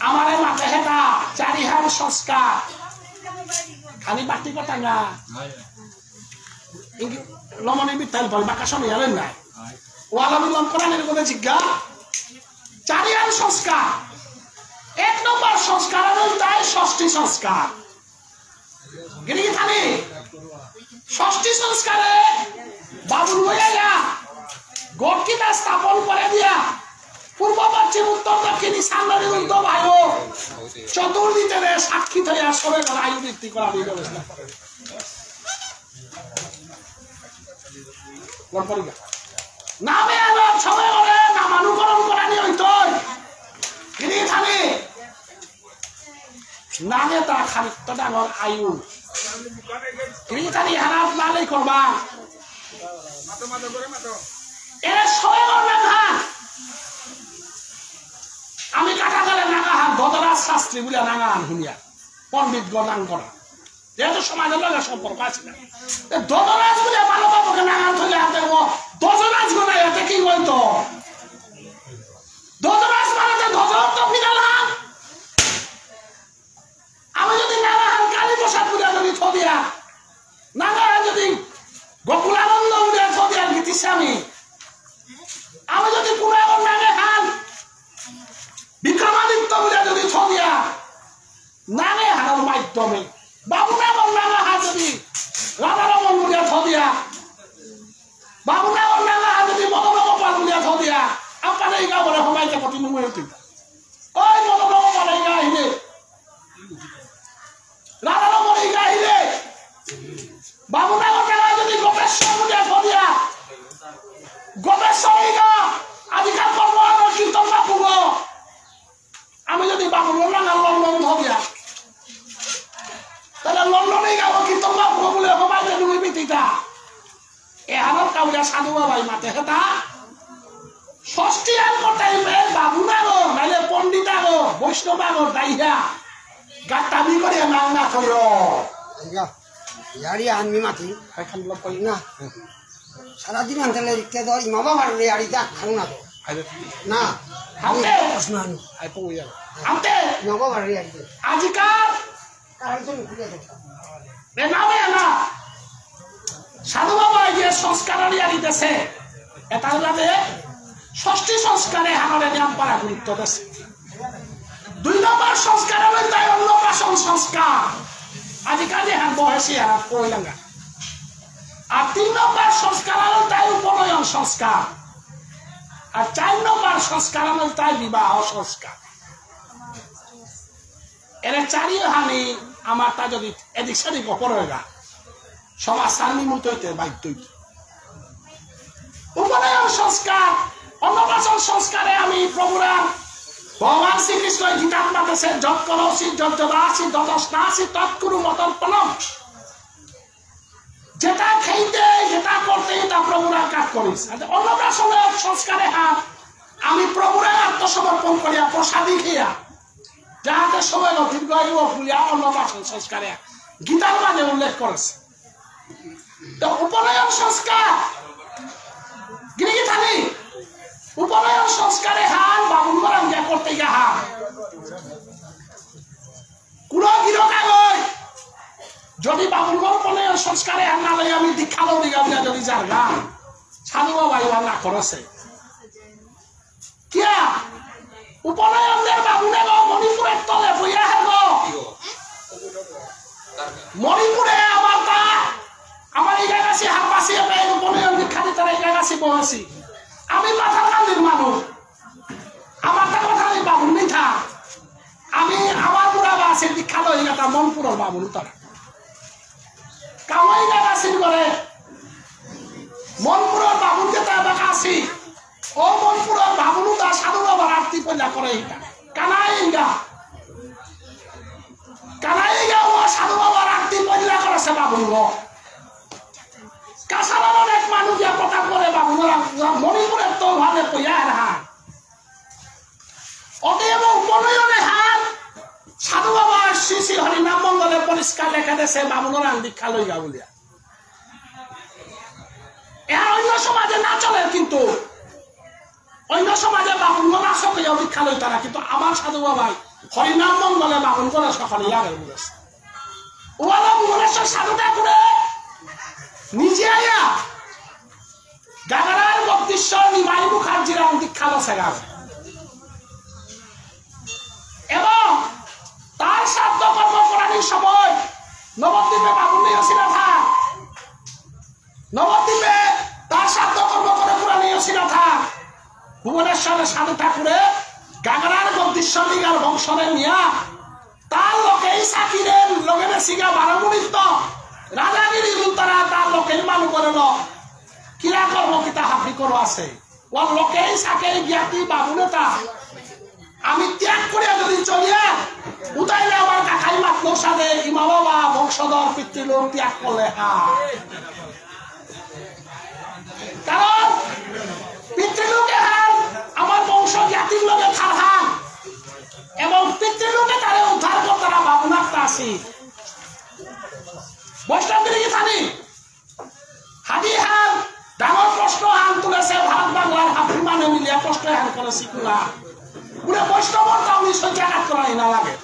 আমার মাথে হেটা চারিহার সংস্কার খালি বাটি কথা না লমনি বিত্তাল বল বাকাশন ইয়ালেন নাই ও আলামিলম কোরআনের কোনে জিজ্ঞা চারিহার সংস্কার 1 নম্বর সংস্কার হল তাই ষষ্ঠী সংস্কার গিনি থানি ষষ্ঠী সংস্কারে বাবুল হইয়া গড়কিটা স্থাপন করে দিয়া পূর্ব পশ্চিম উত্তর দক্ষিণ ঈশান উদ্দ বায়ু চতুর্দিকে সাক্ষী হইয়া সবে আয়ু বৃদ্ধি করা ব্যবস্থা করে নামে আবার সবাই করে নামানুকরণ করা নিয়ে হইতো গিনি থানি নামে তা খালি তো ডাঙর আয়ু হারাপ নালেই করবা এর সবাই নাগা আমি কাটা গেলে নাগা হাত গদরাজ শাস্ত্রী বলে নাগা হান শুনিয়া পণ্ডিত গদান করা যেহেতু সমাজের লগে সম্পর্ক আছে না দদরাজ বলে ভালো বাবুকে নাগা ধরে হাতে দজরাজ গোনা এতে কি বলতো দজরাজ মানে দজরাজ তো ফিরালাম আমি যদি নাগাহান কালী প্রসাদ বুঝা যদি থদিয়া নাগাহান যদি গোকুলানন্দ বুঝা থদিয়া গীতিস্বামী আমি যদি পুরাগর নাগাহান বিক্রমাদিত্য বুঝা যদি থদিয়া নাগাহানের মাধ্যমে বাবুনাগর নাগাহান যদি রাধারমন বুঝা থদিয়া বাবুনাগর নাগাহান যদি মদনগোপাল বুঝা থদিয়া আপনার এই গাঁৱৰে সমাইতে কটি নুমে উঠি ওই মদনগোপাল এই গা আহিলে রাধারমন এই গা আহিলে বাবুনাগর নাগা যদি গোপেশ্বর বুঝা থদিয়া গোপেশ্বর এই গা আজিকাল কর্ম কীর্তন বাপুগ আমি যদি বাবুনাগর নাগা লন্ডন থদিয়া তাহলে লন্ডনে গাব কীর্তন বাপুগ বলে সমাইতে নুমে পিতিতা এহানত কাউরিয়া সাধু বাবাই মাতে হেতা ষষ্ঠী আন করতাই বাবুনাগর নাইলে পণ্ডিতাগর বৈষ্ণবাগর দাইহা গাতাবি করে নাং না থয় ইয়ারি আনমি মাতি খান লগ কই না সারাদিন আনতে লিখতে দাও ইমামা বাড়লে আর ইটা খাও না তো না হাতে প্রশ্ন আনো আই পো ইয়া হাতে ইমামা বাড়লে আর ইটা আজিকাল কারণ তো খুলে দাও এ নামে না সাধু বাবা যে সংস্কার আনিয়া দিতেছে এটার বাদে ষষ্ঠী সংস্কারে হামলে নিয়ম পারা গুরুত্ব দিচ্ছে 2 নম্বর সংস্কার হল তাই অন্নপ্রাশন সংস্কার আজিকাল যে হ্যাঁ বয়সী আর কইলাঙ্গা আর 3 নম্বর সংস্কার হল তাই উপনয়ন সংস্কার আর 4 নম্বর সংস্কার হল তাই বিবাহ সংস্কার এরা চারিও হানি আমার তা যদি এদিক সেদিক অপরগা সমাজ সান্নিমুত হইতে বাধ্য উপনয়ন সংস্কার অন্নপ্রাশন সংস্কারে আমি প্রভুরাম ভগবান শ্রীকৃষ্ণ গীতার মাতেছে যত করসি যত যদাসি যদস্নাসি তৎকুরু মতর্পণম যেটা খাইতে যেটা করতে তা প্রভুরা কাজ করিস অন্নপ্রাশনের সংস্কারে আমি প্রভুরা আত্মসমর্পণ করিয়া প্রসাদী খেয়া যাহাতে সময় দীর্ঘ ভুলিয়া অন্নপ্রাশন সংস্কারে গীতার মাঝে উল্লেখ করেছে তো উপনয়ন সংস্কার গিরিগিথানি উপনয়ন সংস্কারে হান বাবুনগরাম যা করতে গিয়ে হান কোন গিরকাগজ যদি বাবুনগর উপনয়ন সংস্কারে হান না লই আমি দীক্ষা লও দিগা যদি যার গান সাধু বাবা ইয়া না করেছে কিয়া উপনয়নের বাবুনে গো মণিপুরের তলে বইয়া হে গো মণিপুরে আমার এই জায়গাছি হাপাসি উপনয়ন দীক্ষা দিতে এই জায়গাছি বসি আমি মাথা কান্দির মানুষ আমার তা কথা আমি বাবুন মিঠা আমি আমার বুড়া বা আছে দীক্ষা লই এটা মনপুরের বাবুন তারা কামাই জায়গাছি করে মনপুরের বাবুনকে তো এবার আসি ও মনপুরের বাবুনু তা সাধু বাবার আরতি পূজা করে এটা কানাইগা ও সাধু বাবার আরতি পূজা করেছে বাবুন কাছাড়ার অনেক মানুষ যা কথা করে বাবুরা মণিপুরের তো ভাবে পইয়ার হাত অতএব উপনয়নে হাত সাধু বাবা শ্রী শ্রী হরিনাম মঙ্গলে পরিষ্কার লেখা দিয়েছে বাবুরা দীক্ষা লইয়া বলিয়া এর অন্য সমাজে না চলে কিন্তু অন্য সমাজে বাবুরা সকলেও দীক্ষা লই তারা কিন্তু আমার সাধু বাবাই হরিনাম মঙ্গলে বাবুন করে সকলে লাগে বলেছে ওরা ভুবনেশ্বর সাধুটা করে নিজে আয়া গাগারার বক্তেশ্বর নিমাই মুখার্জিরা দীক্ষা লসে গাছ এবং তার শ্রাদ্ধ কর্ম করার সময় নবদ্বীপে বাবুন নিয়েছিল থাক নবদ্বীপে তার শ্রাদ্ধ কর্ম করে পুরানি ছিল থাক ভুবনেশ্বরের সাধু ঠাকুরে গাগারার বক্তেশ্বর লিগার বংশরে নিয়া তার লোকেই সাকিরের লোকের সিগা বারমুনিত রাজাগিরি তারা তার লোকেই মানু করে কিরা কর্ম কিতা হাবি করো আছে ও লোকেই সাকে জ্ঞাতি বাবুনেতা আমি ত্যাগ করিয়া যদি চলিয়া উতাইলে আমার কাকাই মাত সাদে ইমা বাবা বংশধর পিতৃলোক ত্যাগ করলে কারণ পিতৃলোকে হান আমার বংশ জ্ঞাতির লোকে থার হান এবং পিতৃলোকে তারা উদ্ধার করতে তারা বাবুনাকটা আসি বৈষ্ণবগিরি থানি হাদি হান ডাঙর প্রশ্ন হান তুলেছে ভারত বাংলার হাফি মানে মিলিয়া প্রশ্ন হান করে শিকুলা পুরো বৈষ্ণবর তা উনি সজ্জাঘাত করাই না লাগে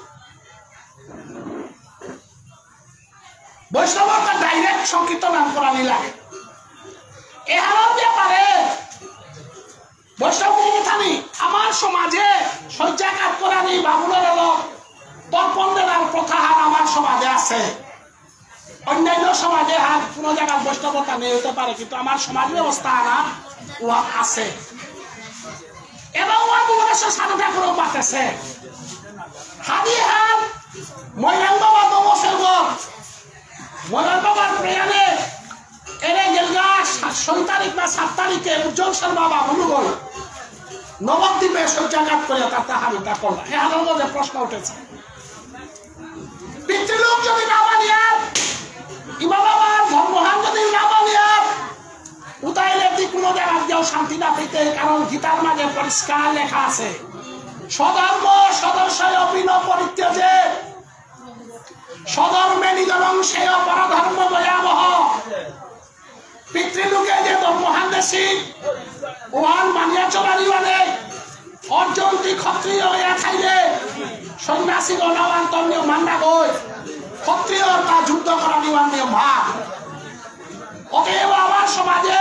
বৈষ্ণবর তা ডাইরেক্ট সংকীর্তন নাম করানি লাগে এহার ব্যাপারে বৈষ্ণবগিরি থানি আমার সমাজে সজ্জাঘাত করানি বাবুলের লোক তর্পণ দেওয়ার প্রথা হার আমার সমাজে আছে অন্যান্য সমাজে হাত কোন জায়গায় বৈষ্ণবতা নিয়ে হতে পারে কিন্তু আমার সমাজ ব্যবস্থা আছে এবং সাধু ঠাকুরও পাতেছে হাদি হাত ময়রান বাবা দমসের ময়রান বাবার প্রয়াণে এনে গেলগা 6 তারিখ বা 7 তারিখে উজ্জ্বল শর্মা বাবু বল নবদ্বীপে সজ্জাঘাত করে তার তাহারিটা করল এহার মধ্যে প্রশ্ন উঠেছে পিতৃলোক যদি না মানিয়া ইমা বাবার ধর্মহান যদি না মানিয়া উতাইলে কোনো জায়গা যাও শান্তি না পেতে কারণ গীতার মাঝে পরিষ্কার লেখা আছে সধর্ম সদস্যয় অপিন পরিত্যাজে সধর্মে নিধনং সেয় পরধর্ম ভয়াবহ পিতৃলোকে যে দেশি ওয়ান মানিয়া চলারি মানে অর্জনটি ক্ষত্রিয় হইয়া খাইলে সন্ন্যাসী গণাবান তন্নীয় মান্না গই ক্ষত্রিয় তা যুদ্ধ করা নিবান নিয়ম ভাগ অতএব আমার সমাজে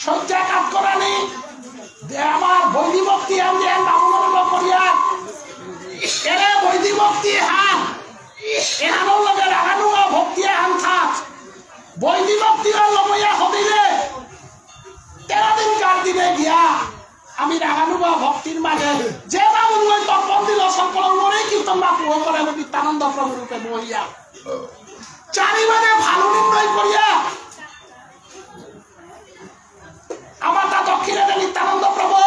শয্যাঘাত করানি আমার বৈধি ভক্তি আমি বাবুনন্দ করিয়া এরে বৈধি ভক্তি হান এহানোর লগে রাগানুয়া ভক্তি হান থাক বৈধি ভক্তি লমইয়া হদিলে 13 দিন কার দিনে গিয়া আমি রাগানুবা ভক্তির মাঝে যে বাবুন লই তর্পণ দিল সকল মরে কীর্তন বা পুরো করে নিত্যানন্দ প্রভু রূপে বহিয়া চারিবারে ভালো নির্ণয় করিয়া আমার তা দক্ষিণে নিত্যানন্দ প্রভু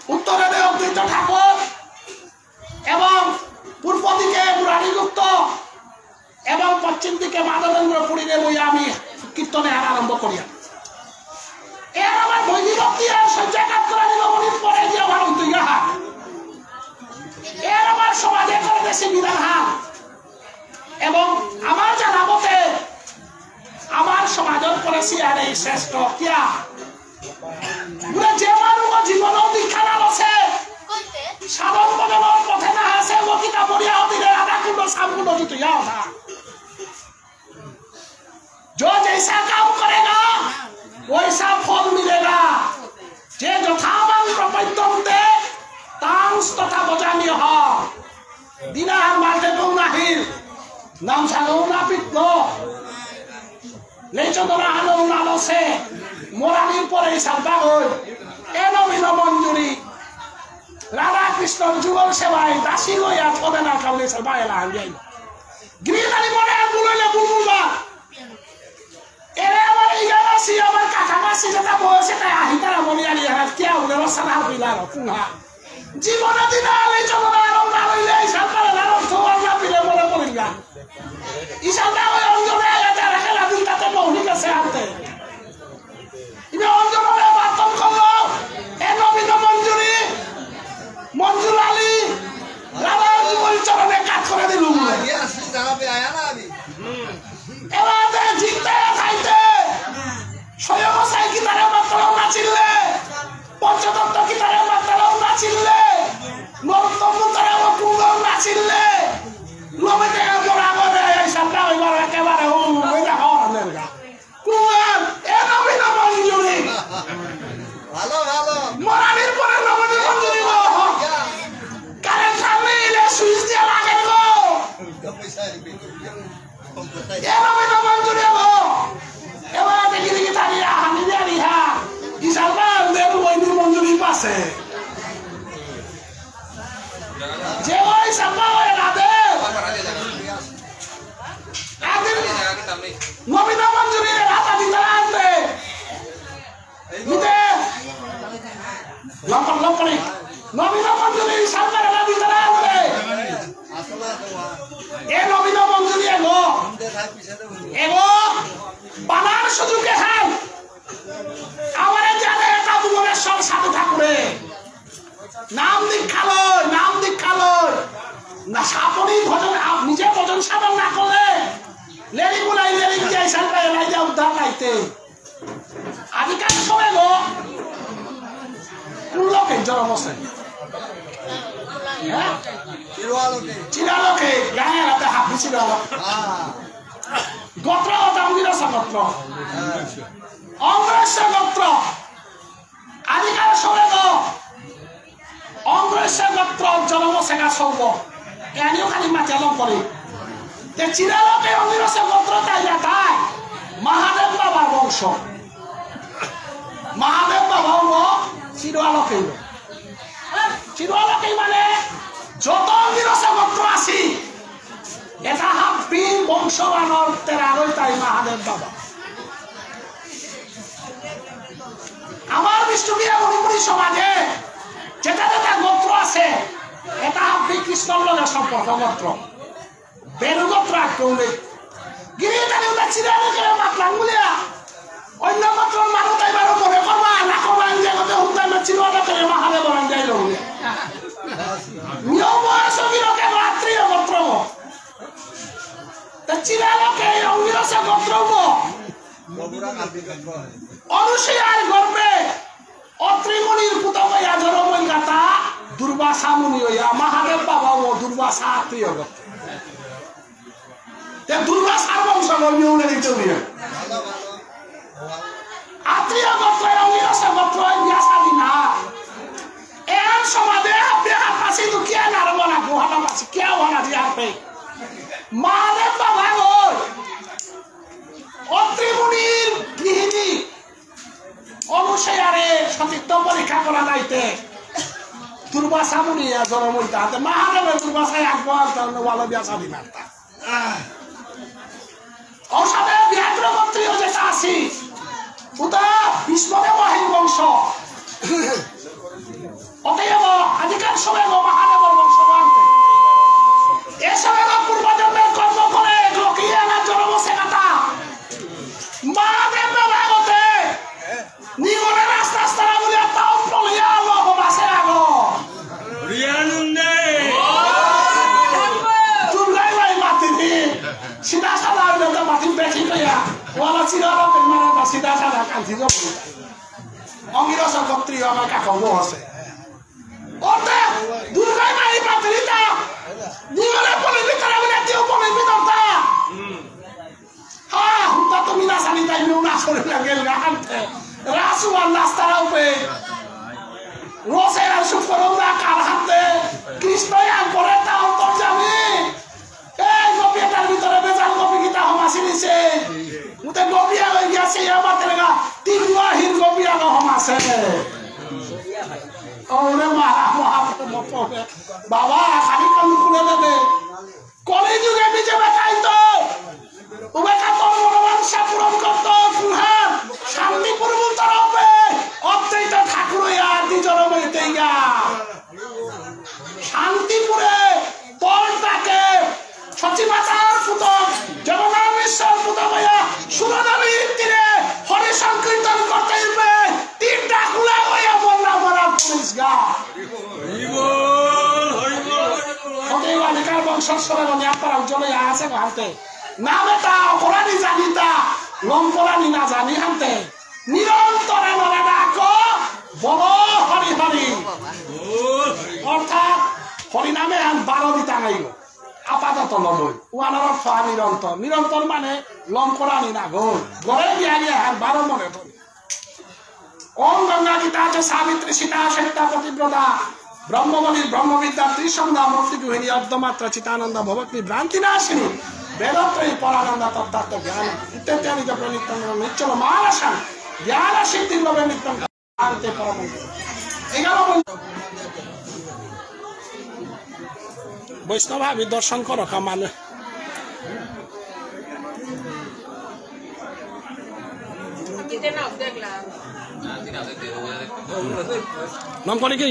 উত্তরে অদ্বৈত ঠাকুর এবং পূর্ব দিকে মুরারিগুপ্ত এবং পশ্চিম দিকে মাধবেন্দ্র পুরীরে বইয়া আমি কীর্তনে আরম্ভ করিয়া এর আমার বৈধি ভক্তি আর শয্যাঘাত করা নিলমণির পরে যে আমার উদ্যোগা হাত এর আমার সমাজে করে দেশি বিধান হাত এবং আমার জানা মতে আমার সমাজের করেছি আর এই শ্রেষ্ঠ কিয়া বলে যে মানুষ জীবন দীক্ষা না আছে সাধন বদলের পথে না আছে ও কিতা বড়িয়া দিলে আধা কুণ্ড সামকুণ্ড জুতো যাও था जो जैसा काम करेगा वैसा फल मिलेगा जे যথাবাং প্রপত্যন্তে তাংস তথা বজানীয় হ দিনার মাঝে নাহিল নাম সাগৌ না পিত্ত লেচন্দনা আলো নালসে মোরানির পরে সালবা হই এ নবীন মঞ্জুরি রাধা কৃষ্ণ যুগল সেবায় দাসী লইয়া থবে না কাউলে সালবা এলা আনজাই গিরিধারী মনে বুলইলে বুলবুলবা এরে আমার ইয়াসি আমার কাকামাসি যেটা বয়সে তাই আহিতারা বলিয়ালি হাত কিয়া উলের সারা বিলার পুনা জীবনে দিনা লেচন্দনা আলো নালইলে সালবা এলা থোয়া না পিলে মনে পড়িগা ইসালবা ওই অঞ্জনে এটা রাখা দিন তাতে মৌলিক আছে আনতে ইবে অঞ্জনে বাতন করলো এ নবীন মঞ্জুরি মঞ্জুর আলী রাধার জীবন চরণে কাজ করে দিল এবার জিততে খাইতে স্বয়ং সাই গীতারে মাত্রাও নাচিলে পঞ্চতত্ত্ব গীতারে মাত্রাও নাচিলে নরোত্তম গীতারে পুঙ্গও নাচিলে লোভেতে গোড়া করে সামনে হইবার একেবারে ওইটা হওয়ার নেগা কুমার এ নবীন মঞ্জুরি ভালো ভালো মরানির পরে নবীন মঞ্জুরি গো কারেন্ট সামনে এলে সুইচ দিয়ে লাগে গো এ নবীন মঞ্জুরি গো এবার দেখি দেখি তারিয়া হানি দিয়া রিহা ইসালবা দেব ওইনি মঞ্জুরি পাশে যে ওই সামনে ওই রাধে নবীন মঞ্জুরি রাতা দিতে আনতে নিতে লম্পনি নবীন মঞ্জুরি সামনে রাতা দিতে আনতে এ নবীন মঞ্জুরি এগো বানার সুযোগে হাল আমারে জানে এটা ভুবনেশ্বর সাধু ঠাকুরে নাম দীক্ষা লয় না সাপনি ভজন নিজে ভজন সাধন না করলে লেরি বুলাই লেরি যাই সালবা এলাই যা উদ্ধার লাইতে আদিকাল সময় গো কুলকে জন্ম আছে হ্যাঁ চিরালোকে গায়ে রাতে হাফি চিরালো গোত্র দামগিরস গোত্র অংগ্রেস্য গোত্র আদিকাল সময় গো অংগ্রেস্য গোত্র জন্ম সেগা সর্ব এনিও খালি মাতিয়ালম করে তে চিরালোকে অংগ্রেস্য গোত্র তাইলা তাই মহাদেব বাবার বংশ মহাদেব বাবা হলো চিরালোকে মানে যত অংগ্রেস্য গোত্র আছি এটা হাফি বংশবানর তেরারই তাই মহাদেব বাবা আমার বিষ্ণুপ্রিয়া মণিপুরী সমাজে যেটা যেটা গোত্র আছে এটা হাফি কৃষ্ণর লগে সম্পর্ক গোত্র বেরু গোত্র আক্রমণে গিরিধারী ওটা চিরালোকে মাতলাঙ্গুলিয়া অন্য গোত্রর মানুষ তাইবারও মনে করবা না করবা যে গতে হুতাই চিরালোকে মহাদেব যাই লগে নিয়ম আছে গিরকে রাত্রিও গোত্র চিরালোকে অঙ্গিরসে গোত্র অনুসূয়ার গর্ভে অত্রিমুনির পুতময়া জনময় গাতা দুর্বাসা মুনি হইয়া মহাদেব বাবা ও দুর্বাসা আত্মীয় গোত্র দুর্বাসার বংশ গর্ভীয় দিতে আত্মীয় গোত্র অঙ্গিরস গোত্র বিয়াসাদি না এর সমাজে বিহার পাশে দুঃখিয়া নারব না গুহাটা পাশে কেউ হনা দিয়ে আপে মহাদেব বাবা গোর অত্রিমুনির গৃহিণী অনুসূয়ারে সতীত্ব পরীক্ষা করা যাইতে দুর্বাসা মুনি জন্ম হইতা মহাদেবের দুর্বাসায় আকবর ওয়ালা বিয়াসাদি মারতা ঔষধে বিরাট গোত্রীয় যেটা আছি ওটা বিষ্ণুদেব হিন বংশ অতএব আদিকার সময় মহাদেবের বংশ আনতে এ সময় পূর্বজন্মের কর্ম করে লোকিয়ে আনার জন্ম সেনাটা মহাদেব ভাগতে নিগনে রাস্তা রাস্তা বলে তাও পলিয়া লোক বাসে আগো রিয়ানন্দে তুলাই ভাই মাতিনি সিধা সাদা হইলে মাটি বেঠি কইয়া ওয়ালা চিরালো পেমারা সিধা সাদা কান্তি যাব অঙ্গিরস গোত্রীয় আমার কাকব আছে ওতে দুর্গাই ভাই মাতিনিটা নিগনে পলি ভিতরে বলে দিও পলি ভিতরটা হ্যাঁ হুতা তুমি না জানি তাই না করে লাগেল গানতে রাসু আল্লাহ তারাউপে রোসের সুপরমরা কার হাতে কৃষ্ণয়ান করে তা অন্তর যাবে এই গোপিয়াটার ভিতরে বেজাল গোপী গীতা হমাসি নিছে মুতে গোপিয়া হই গেছে আমাদের গা তিনবাহির গোপিয়া হমাসে ওরে মারা মহাপ্রভু বাবা খালি কান খুলে দেবে কলি যুগে নিজে বেকাই তো উবেকা তোর মনোবাঞ্ছা পূরণ করত কুহার শান্তিপুর তরফে অত্যন্ত ঠাকুরইয়া দ্বিজন বইতে গা শান্তিপুরে তোরটাকে সচিবাচার পুতক জগন্নাথেশ্বর পুতময়া সুরনদীর তীরে হরি সংকীর্তন করতে ইবে তিনটা খুলে হইয়া বন্যা বড়া পুলিশ গা হরিবল অধিকার বংশস্বরে বলে আপনারা উজ্জ্বলে আছে হাতে না বেটা অপরাধী জানিতা লম্পরানি না জানি হানতে নিরন্তরে বলে ডাকো বলো হরি হরি অর্থাৎ হরি নামে আন 12 দিতা গাইল আপাতত লমই ওয়ানার অর্থ নিরন্তর নিরন্তর মানে লম্পরানি না গোল গড়ে গিয়া গিয়া 12 মনে ধরি ওম গঙ্গা গীতা চ সাবিত্রী সীতা সহিতা পতিব্রতা ব্রহ্মবলীর ব্রহ্মবিদ্যা ত্রিসন্ধ্যা মূর্তি গৃহিণী অর্ধমাত্রা চিতানন্দ ভবতী ভ্রান্তি নাশিনী বেদত্রয়ী পরানন্দ তত্ত্ব জ্ঞান ইত্যাদি নিত্যম নিশ্চল মহারাসান জ্ঞান সিদ্ধি লবে নিত্যম আনতে পরম 11 বৈষ্ণব ভাবি দর্শন করো কামানে নাম করে কি